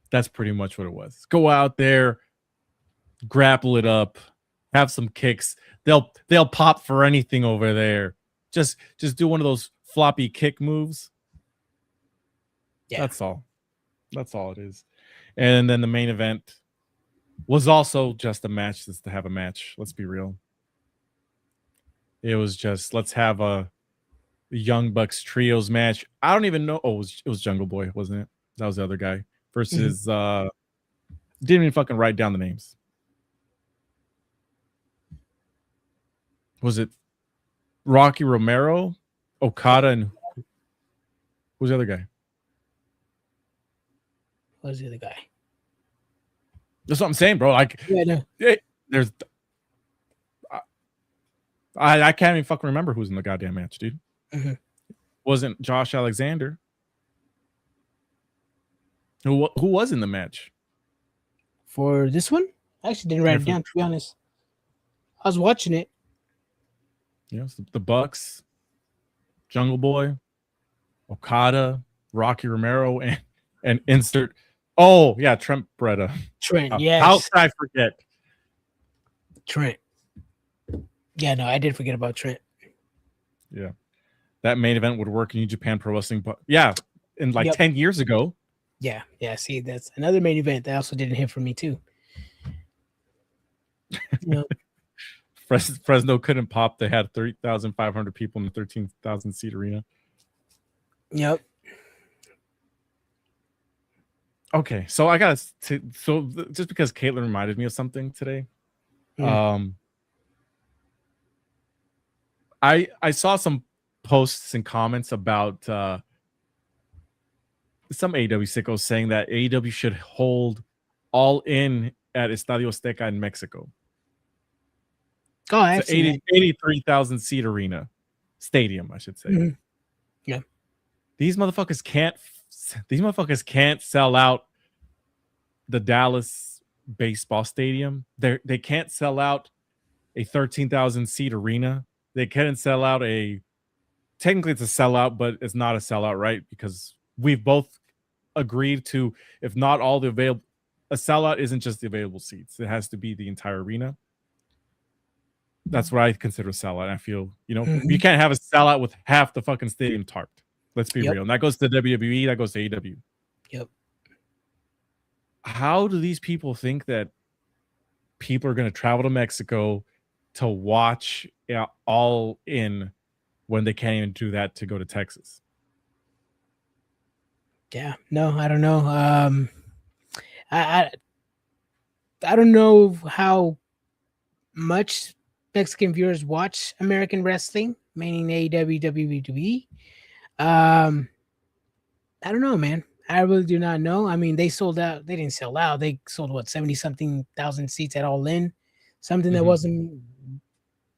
[SPEAKER 1] That's pretty much what it was. Go out there, grapple it up, have some kicks. They'll pop for anything over there. Just do one of those floppy kick moves.
[SPEAKER 2] Yeah.
[SPEAKER 1] That's all. That's all it is. And then the main event was also just a match just to have a match. Let's be real. It was just let's have a Young Bucks trios match. I don't even know. Oh, it was Jungle Boy, wasn't it? That was the other guy. Versus didn't even fucking write down the names. Was it Rocky Romero, Okada, and who's the other guy?
[SPEAKER 2] Who's the other guy?
[SPEAKER 1] That's what I'm saying, bro. Like,
[SPEAKER 2] yeah,
[SPEAKER 1] there's I can't even fucking remember who's in the goddamn match, dude. Wasn't Josh Alexander? Who was in the match
[SPEAKER 2] for this one? I actually didn't write it down, to be honest. I was watching it.
[SPEAKER 1] Yeah, the Bucks, Jungle Boy, Okada, Rocky Romero, and insert. Oh yeah, Trent Beretta.
[SPEAKER 2] Trent, yes.
[SPEAKER 1] How could I forget?
[SPEAKER 2] Trent. Yeah, no, I did forget about Trent.
[SPEAKER 1] Yeah, that main event would work in New Japan Pro Wrestling, but yeah, in like 10 years ago.
[SPEAKER 2] Yeah. See, that's another main event that also didn't hit for me too.
[SPEAKER 1] Fresno couldn't pop. They had 30,500 people in a 13,000 seat arena.
[SPEAKER 2] Yep.
[SPEAKER 1] Okay, so I got to. So just because Caitlin reminded me of something today, I saw some posts and comments about some AEW sickos saying that AEW should hold All In at Estadio Azteca in Mexico.
[SPEAKER 2] Oh, I
[SPEAKER 1] it's 83,000 seat arena stadium, I should say.
[SPEAKER 2] Yeah,
[SPEAKER 1] these motherfuckers can't sell out the Dallas baseball stadium. They can't sell out a 13,000 seat arena. They couldn't sell out technically it's a sellout, but it's not a sellout, right? Because we've both agreed to, if not all the available, a sellout isn't just the available seats. It has to be the entire arena. That's what I consider a sellout. I feel, you can't have a sellout with half the fucking stadium tarped. Let's be real. And that goes to WWE, that goes to AEW.
[SPEAKER 2] Yep.
[SPEAKER 1] How do these people think that people are going to travel to Mexico to watch All In when they can't even do that to go to Texas?
[SPEAKER 2] Yeah, no, I don't know. I don't know how much Mexican viewers watch American wrestling, meaning AEW, WWE. I don't know, man. I really do not know. I mean, they sold out. They didn't sell out. They sold 70-something thousand seats at All In. Something that wasn't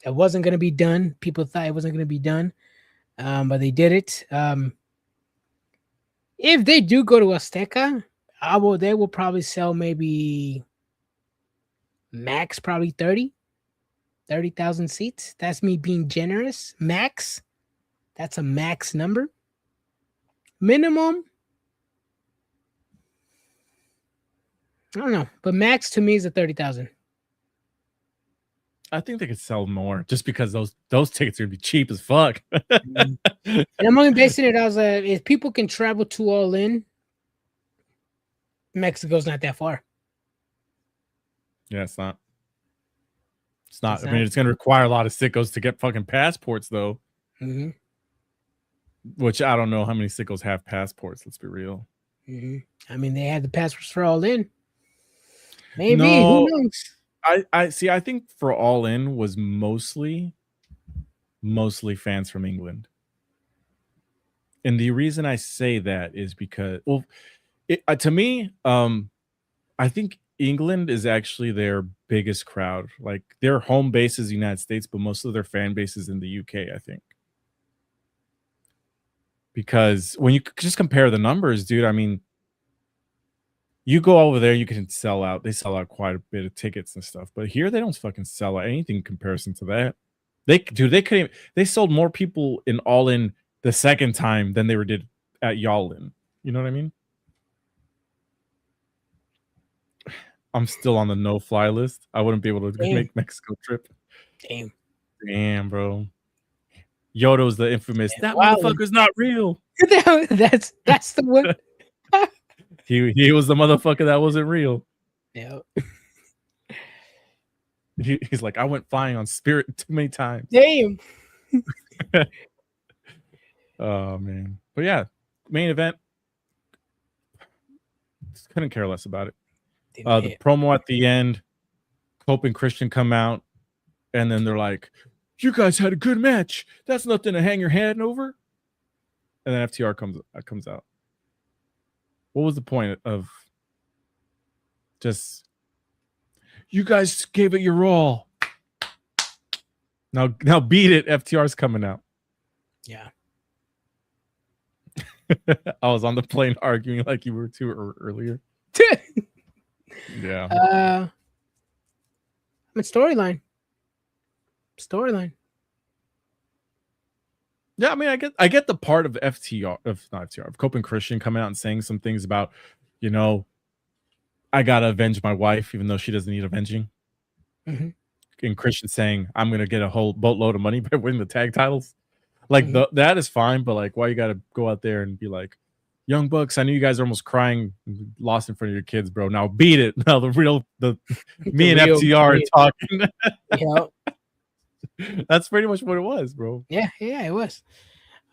[SPEAKER 2] going to be done. People thought it wasn't going to be done, but they did it. If they do go to Azteca, they will probably sell maybe max probably 30,000 seats. That's me being generous. Max. That's a max number. Minimum, I don't know, but max to me is a 30,000.
[SPEAKER 1] I think they could sell more just because those tickets are gonna be cheap as fuck.
[SPEAKER 2] And I'm only basing it as if people can travel to All In, Mexico's not that far.
[SPEAKER 1] Yeah, it's not. I mean, it's gonna require a lot of sickos to get fucking passports, though. Which I don't know how many sickos have passports. Let's be real.
[SPEAKER 2] I mean, they had the passports for All In. Maybe.
[SPEAKER 1] No,
[SPEAKER 2] who knows?
[SPEAKER 1] I see. I think for All In was mostly fans from England, and the reason I say that is because, well, to me, I think England is actually their biggest crowd. Like their home base is the United States, but most of their fan base is in the UK, I think. Because when you just compare the numbers, dude, I mean, you go over there, you can sell out. They sell out quite a bit of tickets and stuff. But here, they don't fucking sell out anything in comparison to that. They sold more people in All In the second time than they did at Y'all In. You know what I mean? I'm still on the no-fly list. I wouldn't be able to
[SPEAKER 2] Damn.
[SPEAKER 1] make Mexico trip.
[SPEAKER 2] Damn.
[SPEAKER 1] Damn, bro. Yodo's the infamous. That
[SPEAKER 2] Wow.
[SPEAKER 1] motherfucker's not real.
[SPEAKER 2] That's the one.
[SPEAKER 1] He was the motherfucker that wasn't real.
[SPEAKER 2] Yeah.
[SPEAKER 1] He's like, I went flying on Spirit too many times.
[SPEAKER 2] Damn.
[SPEAKER 1] Oh man. But yeah, main event. Just couldn't care less about it. The promo at the end, Cope and Christian come out, and then they're like, "You guys had a good match. That's nothing to hang your head over." And then FTR comes out. What was the point of just you guys gave it your all? Now beat it. FTR's coming out.
[SPEAKER 2] Yeah.
[SPEAKER 1] I was on the plane arguing like you were too earlier. Yeah.
[SPEAKER 2] I mean, storyline.
[SPEAKER 1] Yeah, I mean, I get the part of of Cope and Christian coming out and saying some things about, I gotta avenge my wife, even though she doesn't need avenging.
[SPEAKER 2] Mm-hmm.
[SPEAKER 1] And Christian saying, I'm gonna get a whole boatload of money by winning the tag titles. Like that is fine, but like, why you gotta go out there and be like, Young Bucks, I knew you guys are almost crying, lost in front of your kids, bro. Now beat it. Now me and FTR are talking.
[SPEAKER 2] Yeah.
[SPEAKER 1] That's pretty much what it was, bro.
[SPEAKER 2] Yeah, it was.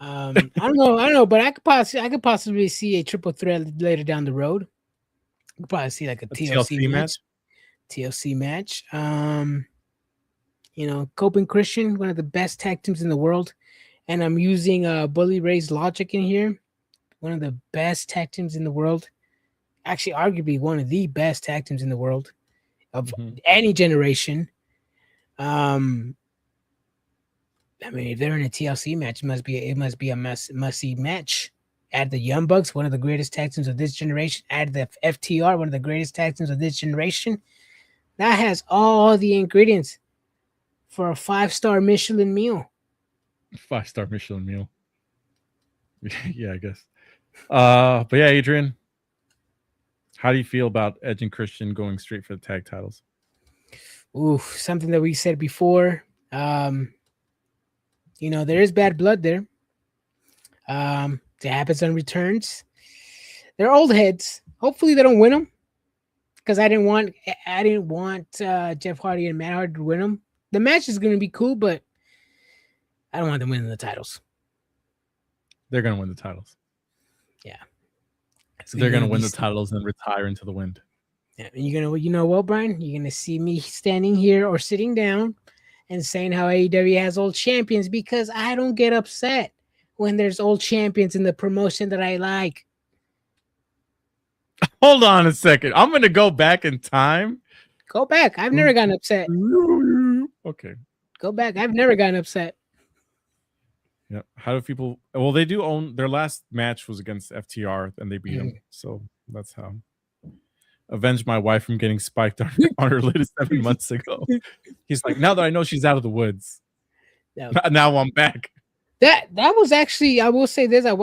[SPEAKER 2] I don't know, but I could possibly see a triple threat later down the road. You could probably see like a TLC match. TLC match. Cope and Christian, one of the best tag teams in the world. And I'm using Bully Ray's logic in here. One of the best tag teams in the world. Actually, arguably one of the best tag teams in the world of any generation. I mean, if they're in a TLC match, it must be a must-see match. Add the Young Bucks, one of the greatest tag teams of this generation. Add the FTR, one of the greatest tag teams of this generation. That has all the ingredients for a 5-star Michelin meal.
[SPEAKER 1] 5-star Michelin meal. Yeah, I guess. But yeah, Adrian, how do you feel about Edge and Christian going straight for the tag titles?
[SPEAKER 2] Ooh, something that we said before. There is bad blood there. It happens on returns. They're old heads. Hopefully they don't win them, because I didn't want Jeff Hardy and Matt Hardy to win them. The match is going to be cool, but I don't want them winning the titles.
[SPEAKER 1] They're going to win the titles.
[SPEAKER 2] Yeah.
[SPEAKER 1] They're going to win the titles and retire into the wind.
[SPEAKER 2] Yeah, and you know what, Brian? You're going to see me standing here or sitting down and saying how AEW has old champions, because I don't get upset when there's old champions in the promotion that I like.
[SPEAKER 1] Hold on a second. I'm going to go back in time.
[SPEAKER 2] Go back. I've never gotten upset.
[SPEAKER 1] Okay.
[SPEAKER 2] Go back. I've never gotten upset.
[SPEAKER 1] Yeah. How do people? Well, they do own their last match was against FTR and they beat them. So that's how. Avenge my wife from getting spiked on her lid 7 months ago. He's like, now that I know she's out of the woods, now I'm back.
[SPEAKER 2] That was actually, I will say this, I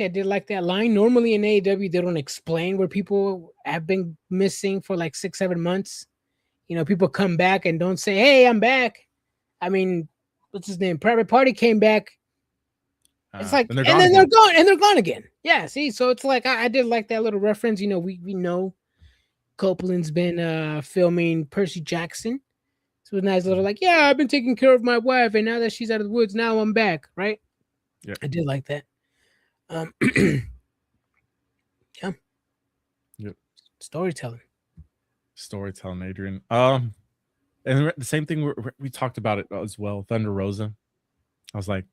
[SPEAKER 2] did like that line. Normally in AEW, they don't explain where people have been missing for like 6-7 months. People come back and don't say, hey, I'm back. I mean, what's his name? Private Party came back. It's like, and then they're gone again. Yeah, see, so it's like, I did like that little reference. We know Copeland's been filming Percy Jackson. So it's nice little like, yeah, I've been taking care of my wife, and now that she's out of the woods, now I'm back, right? Yeah, I did like that. Yeah.
[SPEAKER 1] Yep.
[SPEAKER 2] Storytelling,
[SPEAKER 1] Adrian. And the same thing we talked about it as well. Thunder Rosa. I was like,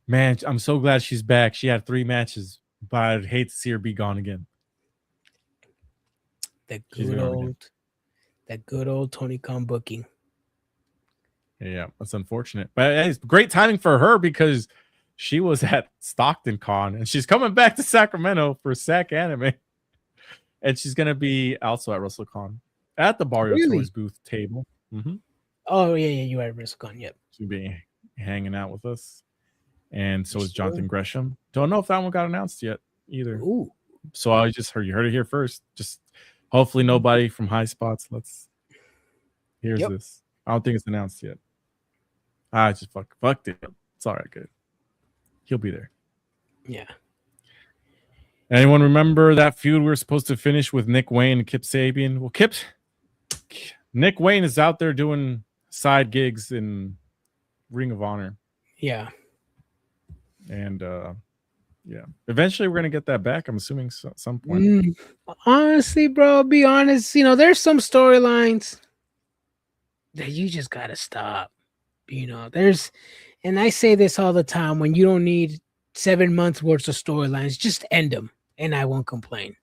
[SPEAKER 1] man, I'm so glad she's back. She had 3 matches, but I'd hate to see her be gone again.
[SPEAKER 2] That good old Tony Khan booking.
[SPEAKER 1] Yeah, that's unfortunate. But it's great timing for her, because she was at Stockton Con and she's coming back to Sacramento for SAC Anime. And she's going to be also at WrestleCon at the Barrio Toys booth table.
[SPEAKER 2] Oh, yeah, you're at WrestleCon. Yep.
[SPEAKER 1] She'll be hanging out with us. And so is Jonathan Gresham. Don't know if that one got announced yet either.
[SPEAKER 2] Ooh.
[SPEAKER 1] So I just heard it here first. Just Hopefully nobody from High Spots. Here's
[SPEAKER 2] Yep.
[SPEAKER 1] this. I don't think it's announced yet. I just fucked it. It's all right, good. He'll be there.
[SPEAKER 2] Yeah.
[SPEAKER 1] Anyone remember that feud we were supposed to finish with Nick Wayne and Kip Sabian? Well, Nick Wayne is out there doing side gigs in Ring of Honor.
[SPEAKER 2] Yeah.
[SPEAKER 1] And yeah, eventually we're gonna get that back. I'm assuming at some point.
[SPEAKER 2] Honestly, bro, be honest. There's some storylines that you just gotta stop. And I say this all the time: when you don't need 7 months worth of storylines, just end them, and I won't complain.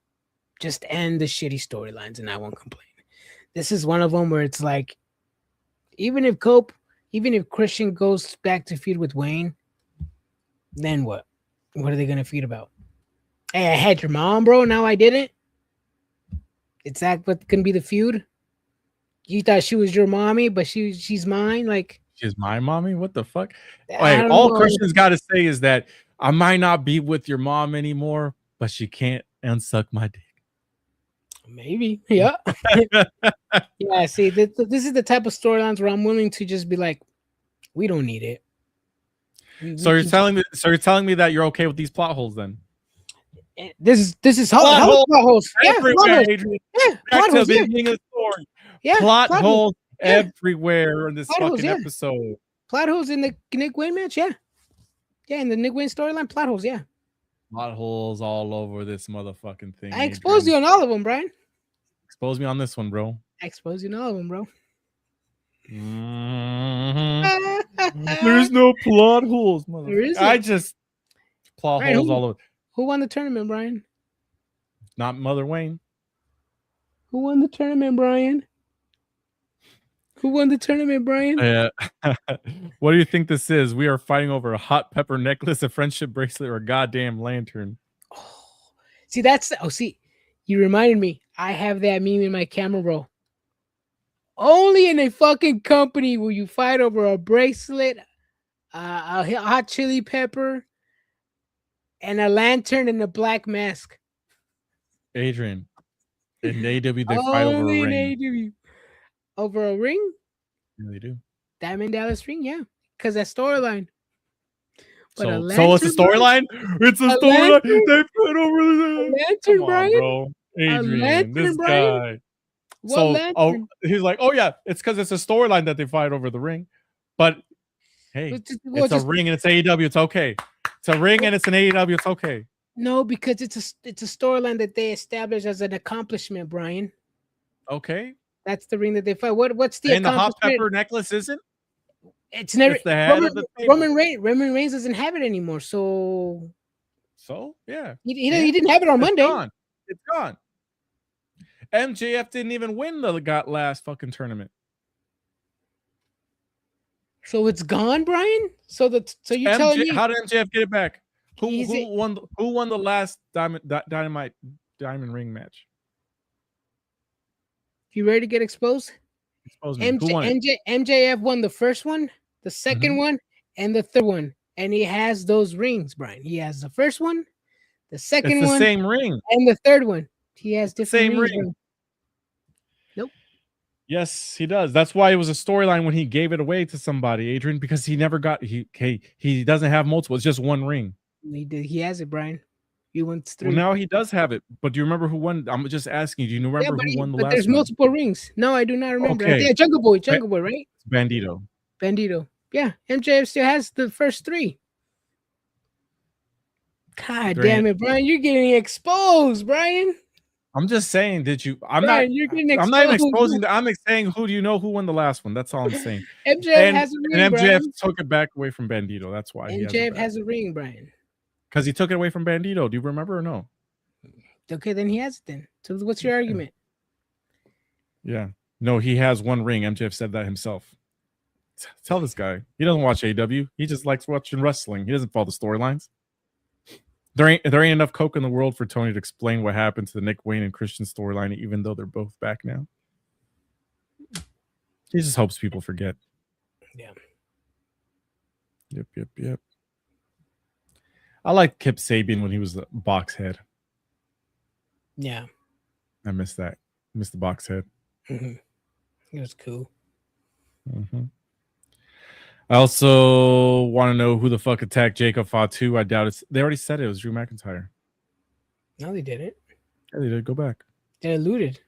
[SPEAKER 2] Just end the shitty storylines, and I won't complain. This is one of them where it's like, even if Christian goes back to feud with Wayne, then what? What are they gonna feud about? Hey, I had your mom, bro. Now I didn't. Is that what can be the feud? You thought she was your mommy, but she's mine. Like,
[SPEAKER 1] she's my mommy. What the fuck? Wait, all Christian's got to say is that I might not be with your mom anymore, but she can't unsuck my dick.
[SPEAKER 2] Maybe, yeah. Yeah. See, this is the type of storylines where I'm willing to just be like, we don't need it.
[SPEAKER 1] So you're telling me that you're okay with these plot holes then?
[SPEAKER 2] This is plot holes. Yeah, plot holes.
[SPEAKER 1] Yeah, plot holes. Yeah, plot holes everywhere in this fucking episode.
[SPEAKER 2] Plot holes in the Nick Wayne match. Yeah, in the Nick Wayne storyline, plot holes. Yeah,
[SPEAKER 1] plot holes all over this motherfucking thing.
[SPEAKER 2] I exposed you on all of them, Brian.
[SPEAKER 1] Expose me on this one, bro.
[SPEAKER 2] I exposed you on all of them, bro.
[SPEAKER 1] There's no plot holes, motherfucker. I just plot
[SPEAKER 2] Brian,
[SPEAKER 1] holes all over.
[SPEAKER 2] Who won the tournament, Brian?
[SPEAKER 1] Not Mother Wayne.
[SPEAKER 2] Who won the tournament, Brian? What
[SPEAKER 1] do you think this is? We are fighting over a hot pepper necklace, a friendship bracelet, or a goddamn lantern.
[SPEAKER 2] Oh, see, you reminded me. I have that meme in my camera roll. Only in a fucking company will you fight over a bracelet, a hot chili pepper, and a lantern and a black mask.
[SPEAKER 1] Adrian, in AEW, they fight over a ring.
[SPEAKER 2] AEW. Over a ring?
[SPEAKER 1] Yeah, they do.
[SPEAKER 2] Diamond Dallas ring, yeah. Because that storyline.
[SPEAKER 1] So it's a storyline? It's a storyline. They fight over the
[SPEAKER 2] lantern, Brian.
[SPEAKER 1] Bro. Adrian, this guy. He's like, oh yeah, it's because it's a storyline that they fight over the ring. But hey, it's a ring and it's AEW. It's okay. It's a ring and it's an AEW. It's okay.
[SPEAKER 2] No, because it's a storyline that they establish as an accomplishment, Brian.
[SPEAKER 1] Okay.
[SPEAKER 2] That's the ring that they fight. What's the
[SPEAKER 1] and the hot pepper necklace isn't?
[SPEAKER 2] It's never.
[SPEAKER 1] It's the head of the
[SPEAKER 2] Roman Reigns doesn't have it anymore. So
[SPEAKER 1] yeah,
[SPEAKER 2] he didn't have it on Monday.
[SPEAKER 1] It's gone. MJF didn't even win the last fucking tournament.
[SPEAKER 2] So it's gone, Brian. So you're telling me
[SPEAKER 1] how did MJF get it back? Who won the last Dynamite diamond ring match?
[SPEAKER 2] You ready to get exposed?
[SPEAKER 1] Expose me.
[SPEAKER 2] MJF won the first one, the second one, and the third one, and he has those rings, Brian. He has the first one, the second one,
[SPEAKER 1] same ring,
[SPEAKER 2] and the third one. He has different rings.
[SPEAKER 1] Ring.
[SPEAKER 2] Nope.
[SPEAKER 1] Yes, he does. That's why it was a storyline when he gave it away to somebody, Adrian, because he never got he doesn't have multiple. It's just one ring.
[SPEAKER 2] He has it, Brian. He won 3.
[SPEAKER 1] Well, now he does have it, but do you remember who won? I'm just asking you. Do you remember who won the last?
[SPEAKER 2] There's multiple rings. No, I do not remember. Okay. Yeah, Jungle Boy, right?
[SPEAKER 1] Bandito.
[SPEAKER 2] Yeah, MJF still has the first 3. God damn it, Brian! You're getting exposed, Brian.
[SPEAKER 1] I'm just saying. I'm not even exposing. I'm saying who do you know who won the last one? That's all I'm saying.
[SPEAKER 2] MJF has a ring.
[SPEAKER 1] And MJF
[SPEAKER 2] Brian.
[SPEAKER 1] Took it back away from Bandito. That's why
[SPEAKER 2] MJF has a ring, Brian.
[SPEAKER 1] Because he took it away from Bandito. Do you remember or no?
[SPEAKER 2] Okay, then he has it then. So what's your argument?
[SPEAKER 1] Yeah. No, he has one ring. MJF said that himself. Tell this guy. He doesn't watch AEW. He just likes watching wrestling. He doesn't follow the storylines. There ain't enough coke in the world for Tony to explain what happened to the Nick Wayne and Christian storyline, even though they're both back now. He just hopes people forget.
[SPEAKER 2] Yeah.
[SPEAKER 1] Yep. I liked Kip Sabian when he was the box head.
[SPEAKER 2] Yeah.
[SPEAKER 1] I miss that. Mr. Boxhead.
[SPEAKER 2] Mm-hmm. It was cool.
[SPEAKER 1] Mm-hmm. I also want to know who the fuck attacked Jacob Fatu. I doubt it's. They already said it was Drew McIntyre.
[SPEAKER 2] No, they didn't.
[SPEAKER 1] Yeah, they did. Go back.
[SPEAKER 2] They alluded.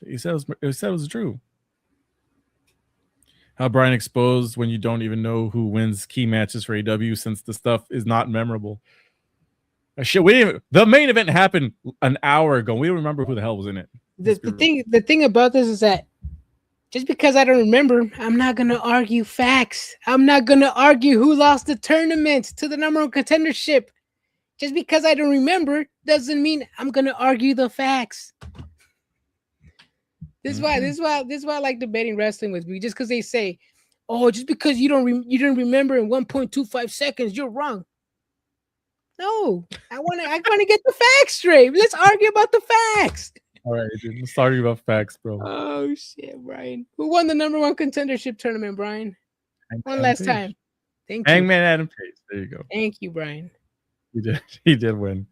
[SPEAKER 1] He said it was Drew. How Brian exposed when you don't even know who wins key matches for AEW since the stuff is not memorable. Shit, the main event happened an hour ago. We don't remember who the hell was in it.
[SPEAKER 2] The thing about this is that just because I don't remember, I'm not gonna argue facts. I'm not gonna argue who lost the tournament to the number one contendership. Just because I don't remember doesn't mean I'm gonna argue the facts. This is why I like debating wrestling with me. Just because they say, "Oh, just because you didn't remember in 1.25 seconds, you're wrong." No, I want to get the facts straight. Let's argue about the facts.
[SPEAKER 1] All right, dude. Let's argue about facts, bro.
[SPEAKER 2] Oh shit, Brian. Who won the number one contendership tournament, Brian? One last time. Thank you.
[SPEAKER 1] Hangman Adam Page. There you go.
[SPEAKER 2] Thank you, Brian.
[SPEAKER 1] He did win.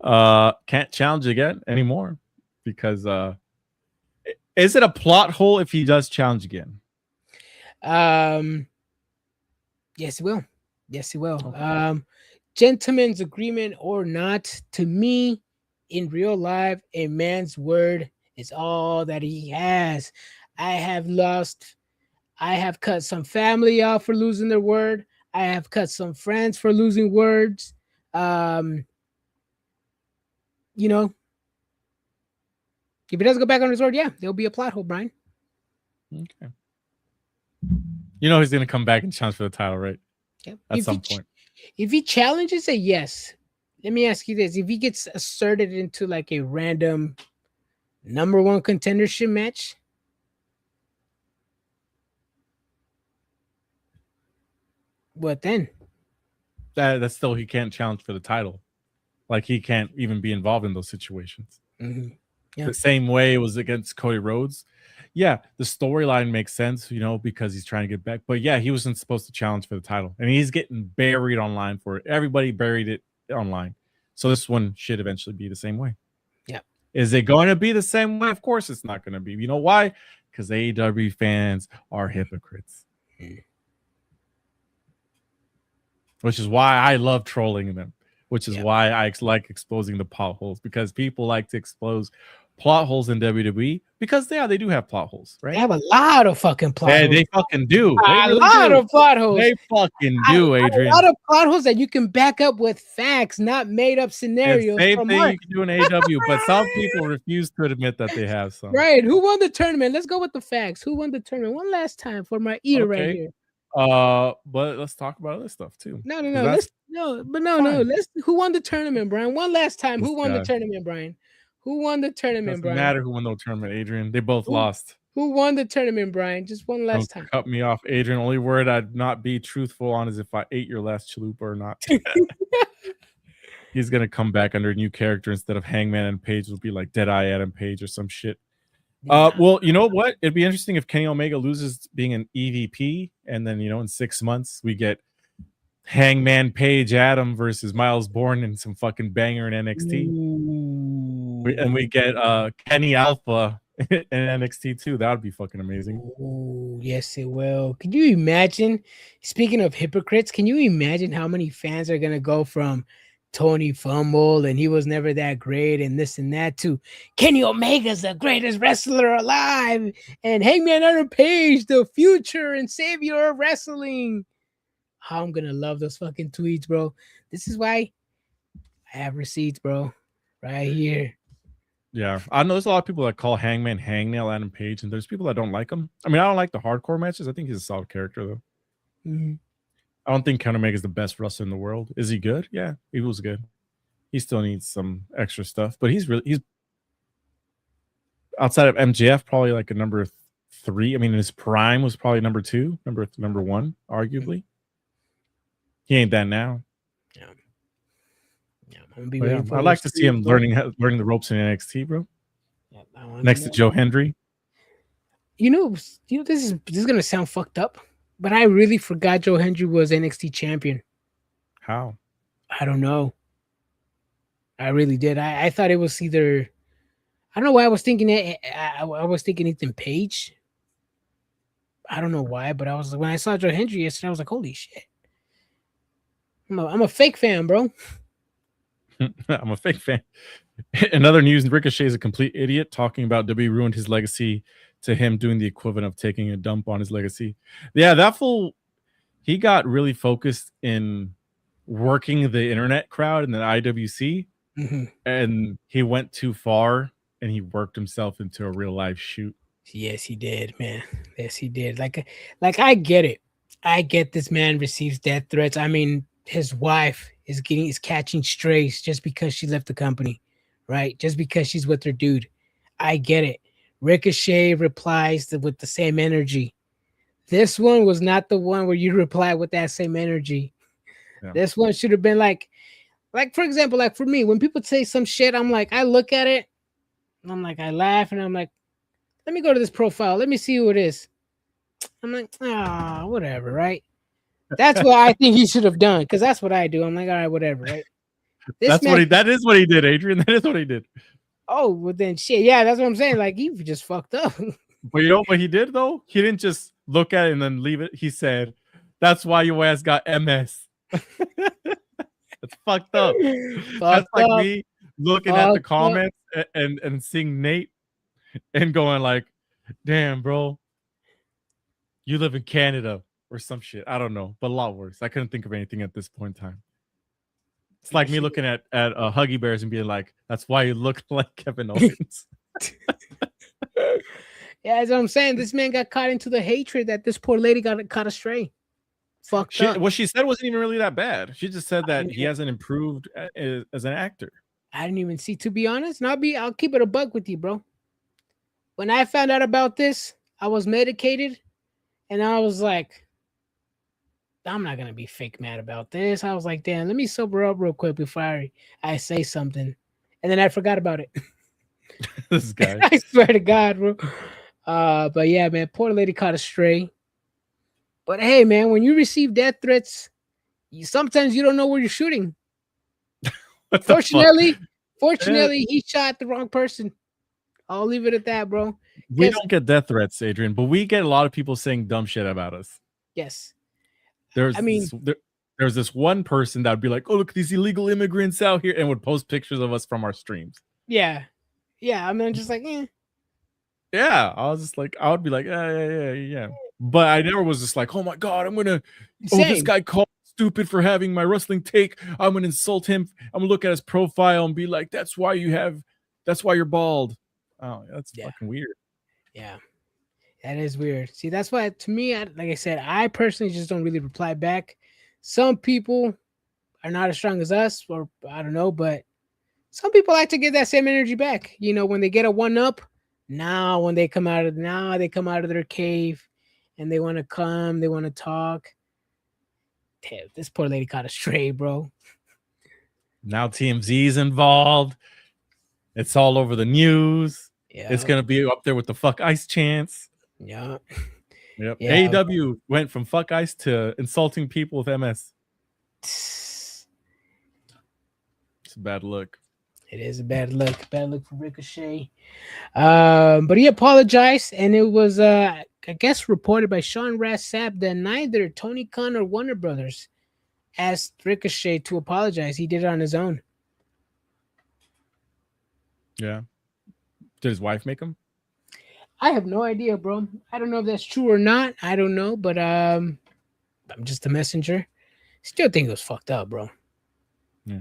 [SPEAKER 1] Can't challenge again anymore because is it a plot hole if he does challenge again?
[SPEAKER 2] Yes, he will. Yes, he will. Okay. Gentleman's agreement or not, to me, in real life, a man's word is all that he has. I have cut some family off for losing their word. I have cut some friends for losing words. You know, if he doesn't go back on his word, yeah, there'll be a plot hole, Brian.
[SPEAKER 1] Okay. You know he's going to come back and challenge for the title, right?
[SPEAKER 2] Yep.
[SPEAKER 1] At some point.
[SPEAKER 2] If he challenges it, yes. Let me ask you this. If he gets asserted into like a random number one contendership match, what then?
[SPEAKER 1] That's still, he can't challenge for the title. Like, he can't even be involved in those situations.
[SPEAKER 2] Mm-hmm. Yeah.
[SPEAKER 1] The same way it was against Cody Rhodes. Yeah, the storyline makes sense, you know, because he's trying to get back. But yeah, he wasn't supposed to challenge for the title. And he's getting buried online for it. Everybody buried it online. So this one should eventually be the same way.
[SPEAKER 2] Yeah.
[SPEAKER 1] Is it going to be the same way? Of course it's not going to be. You know why? Because AEW fans are hypocrites. Which is why I love trolling them. Which is why I like exposing the plot holes. Because people like to expose plot holes in WWE because they do have plot holes, right?
[SPEAKER 2] They have a lot of fucking plot holes.
[SPEAKER 1] They fucking do.
[SPEAKER 2] A lot of plot holes.
[SPEAKER 1] They fucking do, Adrian.
[SPEAKER 2] A lot of plot holes that you can back up with facts, not made up scenarios.
[SPEAKER 1] Same thing you can do in AEW, but some people refuse to admit that they have some.
[SPEAKER 2] Right. Who won the tournament? Let's go with the facts. Who won the tournament? One last time for my ear right here.
[SPEAKER 1] But let's talk about other stuff too.
[SPEAKER 2] No. Let's who won the tournament, Brian? One last time. Who won the tournament, Brian? Who won the tournament, Brian?
[SPEAKER 1] Doesn't matter who won the tournament, Adrian. They both lost.
[SPEAKER 2] Who won the tournament, Brian? Just one last time.
[SPEAKER 1] Cut me off, Adrian. Only word I'd not be truthful on is if I ate your last chalupa or not. He's gonna come back under a new character instead of Hangman and Page. Will be like Deadeye Adam Page or some shit. Well, you know what? It'd be interesting if Kenny Omega loses being an EVP, and then in 6 months we get Hangman Page Adam versus Miles Bourne and some fucking banger in NXT. And we get Kenny Alpha in NXT too. That would be fucking amazing.
[SPEAKER 2] Oh, yes, it will. Can you imagine? Speaking of hypocrites, can you imagine how many fans are gonna go from Tony Fumble and he was never that great and this and that to Kenny Omega's the greatest wrestler alive and Hangman Adam Page, the future and savior of wrestling? How I'm gonna love those fucking tweets, bro. This is why I have receipts, bro, right here.
[SPEAKER 1] Yeah, I know there's a lot of people that call Hangman Hangnail Adam Page, and there's people that don't like him. I mean, I don't like the hardcore matches. I think he's a solid character, though.
[SPEAKER 2] Mm-hmm.
[SPEAKER 1] I don't think Kenny Omega is the best wrestler in the world. Is he good? Yeah, he was good. He still needs some extra stuff, but he's outside of MJF, probably like a number 3. I mean, in his prime was probably number 2, number 1, arguably. He ain't that now. Yeah, I'd like to see him learning the ropes in NXT, bro. Yeah, next to Joe Hendry.
[SPEAKER 2] You know, this is gonna sound fucked up, but I really forgot Joe Hendry was NXT champion.
[SPEAKER 1] How?
[SPEAKER 2] I don't know. I really did. I thought it was either I don't know why I was thinking it. I was thinking Ethan Page. I don't know why, but when I saw Joe Hendry yesterday, I was like, holy shit. I'm a fake fan, bro.
[SPEAKER 1] I'm a fake fan. In other news, Ricochet is a complete idiot, talking about WWE ruined his legacy to him doing the equivalent of taking a dump on his legacy. Yeah, that fool, he got really focused in working the internet crowd in the IWC, and he went too far, and he worked himself into a real life shoot.
[SPEAKER 2] Yes, he did, man. Yes, he did. Like I get it. I get this man receives death threats. I mean, his wife is catching strays just because she left the company, right? Just because she's with her dude. I get it. Ricochet replies with the same energy. This one was not the one where you reply with that same energy. Yeah. This one should have been like for example, like for me, when people say some shit, I'm like, I look at it, and I'm like, I laugh, and I'm like, let me go to this profile. Let me see who it is. I'm like, whatever, right? That's what I think he should have done, because that's what I do. I'm like, all right, whatever, right?
[SPEAKER 1] That is what he did, Adrian. That is what he did.
[SPEAKER 2] Oh, well then shit. Yeah, that's what I'm saying. Like, he just fucked up.
[SPEAKER 1] But you know what he did, though? He didn't just look at it and then leave it. He said, that's why your ass got MS. That's fucked up. That's like me looking at the comments and seeing Nate and going like, damn, bro, you live in Canada or some shit. I don't know, but a lot worse. I couldn't think of anything at this point in time. It's like me looking at Huggy Bears and being like, that's why you look like Kevin Owens.
[SPEAKER 2] Yeah, as I'm saying, this man got caught into the hatred that this poor lady got caught astray. Fucked up.
[SPEAKER 1] What she said wasn't even really that bad. She just said that he hasn't improved as an actor.
[SPEAKER 2] I didn't even see, to be honest. And I'll keep it a buck with you, bro. When I found out about this, I was medicated, and I was like, I'm not gonna be fake mad about this. I was like, damn, let me sober up real quick before I say something. And then I forgot about it.
[SPEAKER 1] This guy.
[SPEAKER 2] I swear to God, bro. But yeah, man, poor lady caught astray. But hey, man, when you receive death threats, sometimes you don't know where you're shooting. Fortunately, he shot the wrong person. I'll leave it at that, bro.
[SPEAKER 1] We don't get death threats, Adrian, but we get a lot of people saying dumb shit about us.
[SPEAKER 2] Yes.
[SPEAKER 1] There's this one person that would be like, oh, look at these illegal immigrants out here, and would post pictures of us from our streams.
[SPEAKER 2] Yeah. Yeah. I mean, just like,
[SPEAKER 1] Yeah. I would be like, yeah. But I never was just like, oh my God, this guy called stupid for having my wrestling take. I'm going to insult him. I'm going to look at his profile and be like, that's why you're bald. Oh, that's fucking weird.
[SPEAKER 2] Yeah. That is weird. See, that's why, to me, like I said, I personally just don't really reply back. Some people are not as strong as us, or I don't know, but some people like to get that same energy back. You know, when they get a one-up, now when they come out of their cave and they want to come, they want to talk. Damn, this poor lady caught a stray, bro.
[SPEAKER 1] Now TMZ's involved. It's all over the news. Yeah. It's going to be up there with the fuck ice chants.
[SPEAKER 2] Yeah.
[SPEAKER 1] Yep. Yeah. AEW went from fuck ice to insulting people with MS. It's a bad look.
[SPEAKER 2] It is a bad look. Bad look for Ricochet. But he apologized, and it was, I guess, reported by Sean Ross Sapp that neither Tony Khan or Warner Brothers asked Ricochet to apologize. He did it on his own.
[SPEAKER 1] Yeah. Did his wife make him?
[SPEAKER 2] I have no idea, bro. I don't know if that's true or not. I don't know, but I'm just a messenger. Still think it was fucked up, bro.
[SPEAKER 1] Yeah.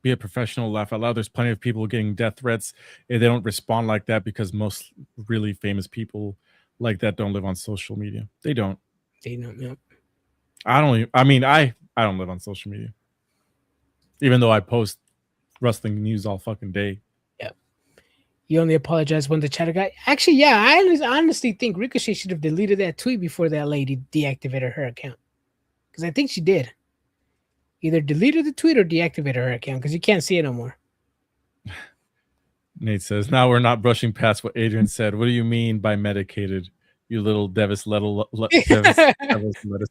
[SPEAKER 1] Be a professional, laugh out loud. There's plenty of people getting death threats. They don't respond like that because most really famous people like that don't live on social media. They don't.
[SPEAKER 2] They don't know.
[SPEAKER 1] I don't live on social media. Even though I post wrestling news all fucking day.
[SPEAKER 2] You only apologize when the chatter guy. Actually, yeah, I honestly think Ricochet should have deleted that tweet before that lady deactivated her account. Because I think she did. Either deleted the tweet or deactivated her account because you can't see it no more.
[SPEAKER 1] Nate says, now we're not brushing past what Adrian said. What do you mean by medicated, you little Devis lettuce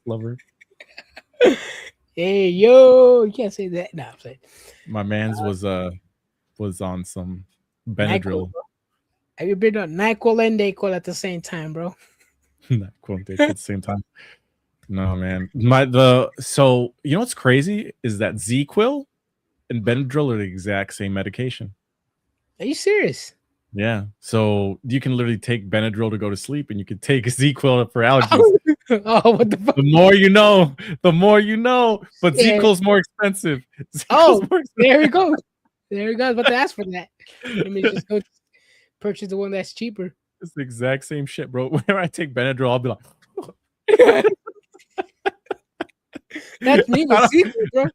[SPEAKER 1] lover?
[SPEAKER 2] Hey, yo, you can't say that. No, I'm saying.
[SPEAKER 1] My man's was on some Benadryl.
[SPEAKER 2] Have you been on NyQuil and DayQuil at the same time, bro?
[SPEAKER 1] Not quote unquote at the same time. No, man. So you know what's crazy is that Z-Quil and Benadryl are the exact same medication.
[SPEAKER 2] Are you serious?
[SPEAKER 1] Yeah. So you can literally take Benadryl to go to sleep, and you can take Z-Quil for allergies.
[SPEAKER 2] Oh, what the fuck?
[SPEAKER 1] The more you know, the more you know. But
[SPEAKER 2] Yeah.
[SPEAKER 1] Z-Quil's more expensive.
[SPEAKER 2] Oh,
[SPEAKER 1] more expensive.
[SPEAKER 2] there we go. There we go. I was about to ask for that. Let me just go purchase the one that's cheaper.
[SPEAKER 1] It's the exact same shit, bro. Whenever I take Benadryl, I'll be like,
[SPEAKER 2] That's me with sequel, bro.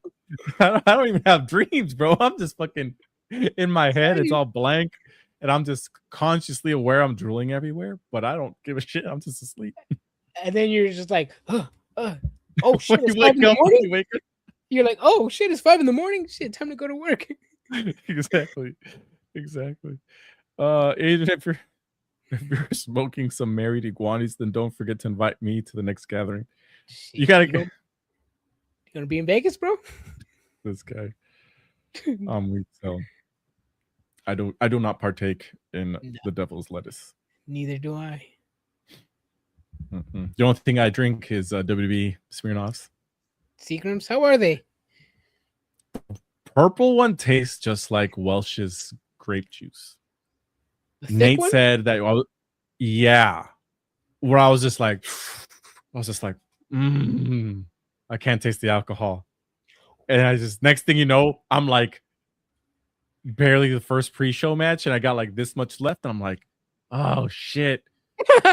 [SPEAKER 1] I don't even have dreams, bro. I'm just fucking in my head. It's all blank, and I'm just consciously aware I'm drooling everywhere, but I don't give a shit. I'm just asleep.
[SPEAKER 2] And then you're just like, oh shit, it's
[SPEAKER 1] you
[SPEAKER 2] 5 in the
[SPEAKER 1] wake up,
[SPEAKER 2] morning.
[SPEAKER 1] you wake up.
[SPEAKER 2] You're like, oh shit, it's 5 in the morning. Shit, time to go to work.
[SPEAKER 1] Exactly. Adrian, if you're smoking some married iguanas, then don't forget to invite me to the next gathering.
[SPEAKER 2] Shit,
[SPEAKER 1] You gotta
[SPEAKER 2] you gonna be in Vegas, bro?
[SPEAKER 1] This guy. So I do not partake in the devil's lettuce.
[SPEAKER 2] Neither do I.
[SPEAKER 1] The only thing I drink is WWE Smirnoffs.
[SPEAKER 2] Seagrams, how are they?
[SPEAKER 1] Purple one tastes just like Welch's grape juice.
[SPEAKER 2] Nate
[SPEAKER 1] one? Said that. Yeah, where I was just like, I can't taste the alcohol, and I just next thing you know, I'm like, barely the first pre-show match, and I got like this much left, and I'm like, oh shit,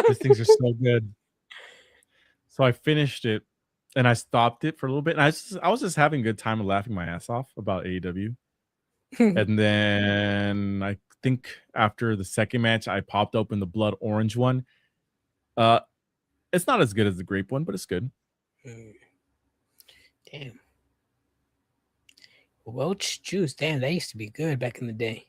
[SPEAKER 1] these things are so good. So I finished it, and I stopped it for a little bit, and I was just having a good time and laughing my ass off about AEW. And then I think after the second match, I popped open the blood orange one. It's not as good as the grape one, but it's good.
[SPEAKER 2] Damn. Welch juice, damn, that used to be good back in the day.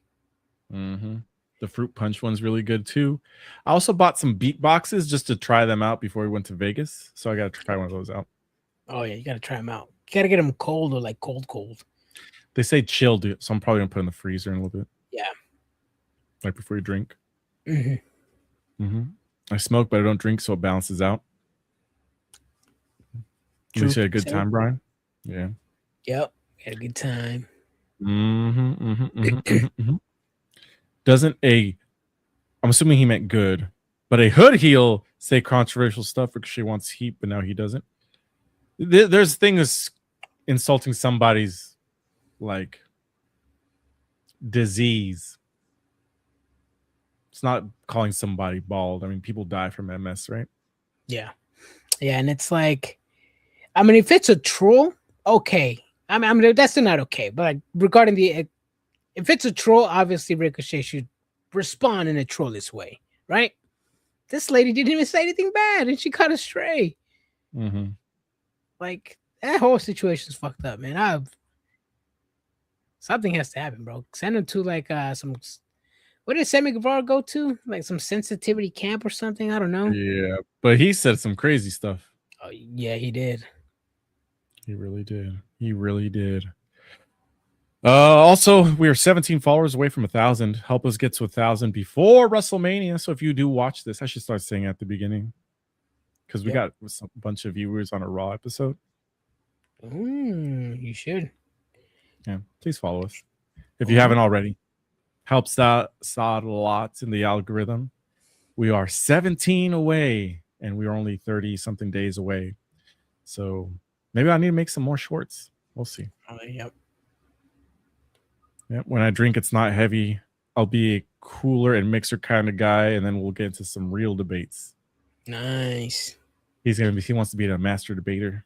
[SPEAKER 1] The fruit punch one's really good too. I also bought some beat boxes just to try them out before we went to Vegas, so I got to try one of those out.
[SPEAKER 2] Oh yeah, you got to try them out. You got to get them cold or like cold.
[SPEAKER 1] They say chilled, so I'm probably gonna put in the freezer in a little bit.
[SPEAKER 2] Yeah,
[SPEAKER 1] like before you drink. I smoke, but I don't drink, so it balances out. You had a good time, Brian? Yeah.
[SPEAKER 2] Yep, had a good time.
[SPEAKER 1] Doesn't I'm assuming he meant good, but a hood heel say controversial stuff because she wants heat, but now he doesn't. There's things insulting somebody's like disease. It's not calling somebody bald. I mean, people die from MS, right?
[SPEAKER 2] Yeah, and it's like, I mean, if it's a troll, okay. I mean that's not okay. But like, regarding if it's a troll, obviously Ricochet should respond in a trollish way, right? This lady didn't even say anything bad, and she caught a stray. Like, that whole situation's fucked up, man. Something has to happen, bro. Send him to like some. What did Sammy Guevara go to? Like some sensitivity camp or something? I don't know.
[SPEAKER 1] Yeah, but he said some crazy stuff.
[SPEAKER 2] Oh yeah, he did.
[SPEAKER 1] He really did. Also, we are 17 followers away from 1,000. Help us get to 1,000 before WrestleMania. So if you do watch this, I should start saying at the beginning, because we got a bunch of viewers on a Raw episode.
[SPEAKER 2] You should.
[SPEAKER 1] Yeah, please follow us if you haven't already. Helps out a lot in the algorithm. We are 17 away, and we are only 30 something days away. So maybe I need to make some more shorts. We'll see.
[SPEAKER 2] Yep.
[SPEAKER 1] When I drink, it's not heavy. I'll be a cooler and mixer kind of guy, and then we'll get into some real debates.
[SPEAKER 2] Nice.
[SPEAKER 1] He wants to be a master debater.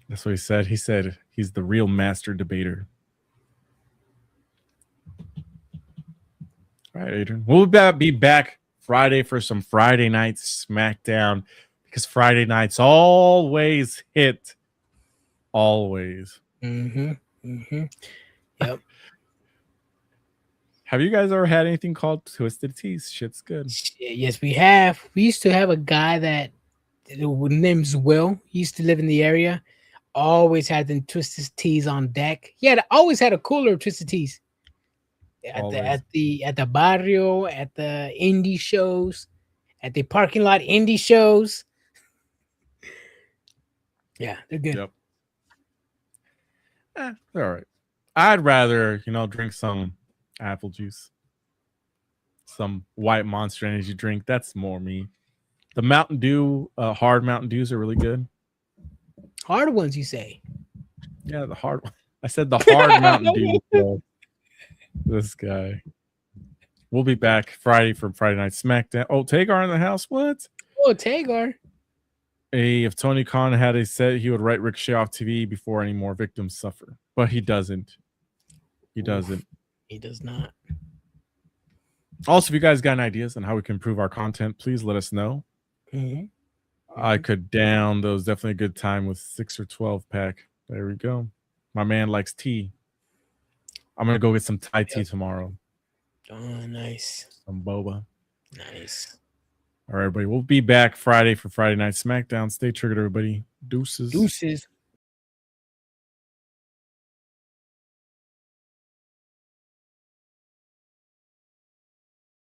[SPEAKER 1] That's what he said. He said he's the real master debater. All right, Adrian. We'll be back Friday for some Friday night SmackDown, because Friday nights always hit. Always.
[SPEAKER 2] Yep.
[SPEAKER 1] Have you guys ever had anything called Twisted Teas? Shit's good.
[SPEAKER 2] Yes, we have. We used to have a guy that name's Will. He used to live in the area. Always had them Twisted Teas on deck. Always had a cooler of Twisted Teas. at the barrio, at the indie shows, at the parking lot indie shows. Yeah, they're good.
[SPEAKER 1] Yep. They're all right. I'd rather, drink some apple juice, some white Monster Energy drink. That's more me. The Mountain Dew, hard Mountain Dews are really good.
[SPEAKER 2] Hard ones, you say?
[SPEAKER 1] Yeah, the hard one. I said the hard Mountain Dew. So this guy. We'll be back Friday for Friday Night SmackDown. Oh, Tagar in the house? What?
[SPEAKER 2] Oh, Tagar.
[SPEAKER 1] If Tony Khan had said he would write Ricochet off TV before any more victims suffer, but he doesn't. He doesn't.
[SPEAKER 2] He does not.
[SPEAKER 1] Also, if you guys got any ideas on how we can improve our content, please let us know.
[SPEAKER 2] Mm-hmm.
[SPEAKER 1] I could down those. Definitely a good time with 6 or 12 pack. There we go. My man likes tea. I'm gonna go get some Thai tea tomorrow.
[SPEAKER 2] Oh, nice.
[SPEAKER 1] Some boba.
[SPEAKER 2] Nice.
[SPEAKER 1] All right, everybody. We'll be back Friday for Friday Night SmackDown. Stay triggered, everybody. Deuces.
[SPEAKER 2] Deuces.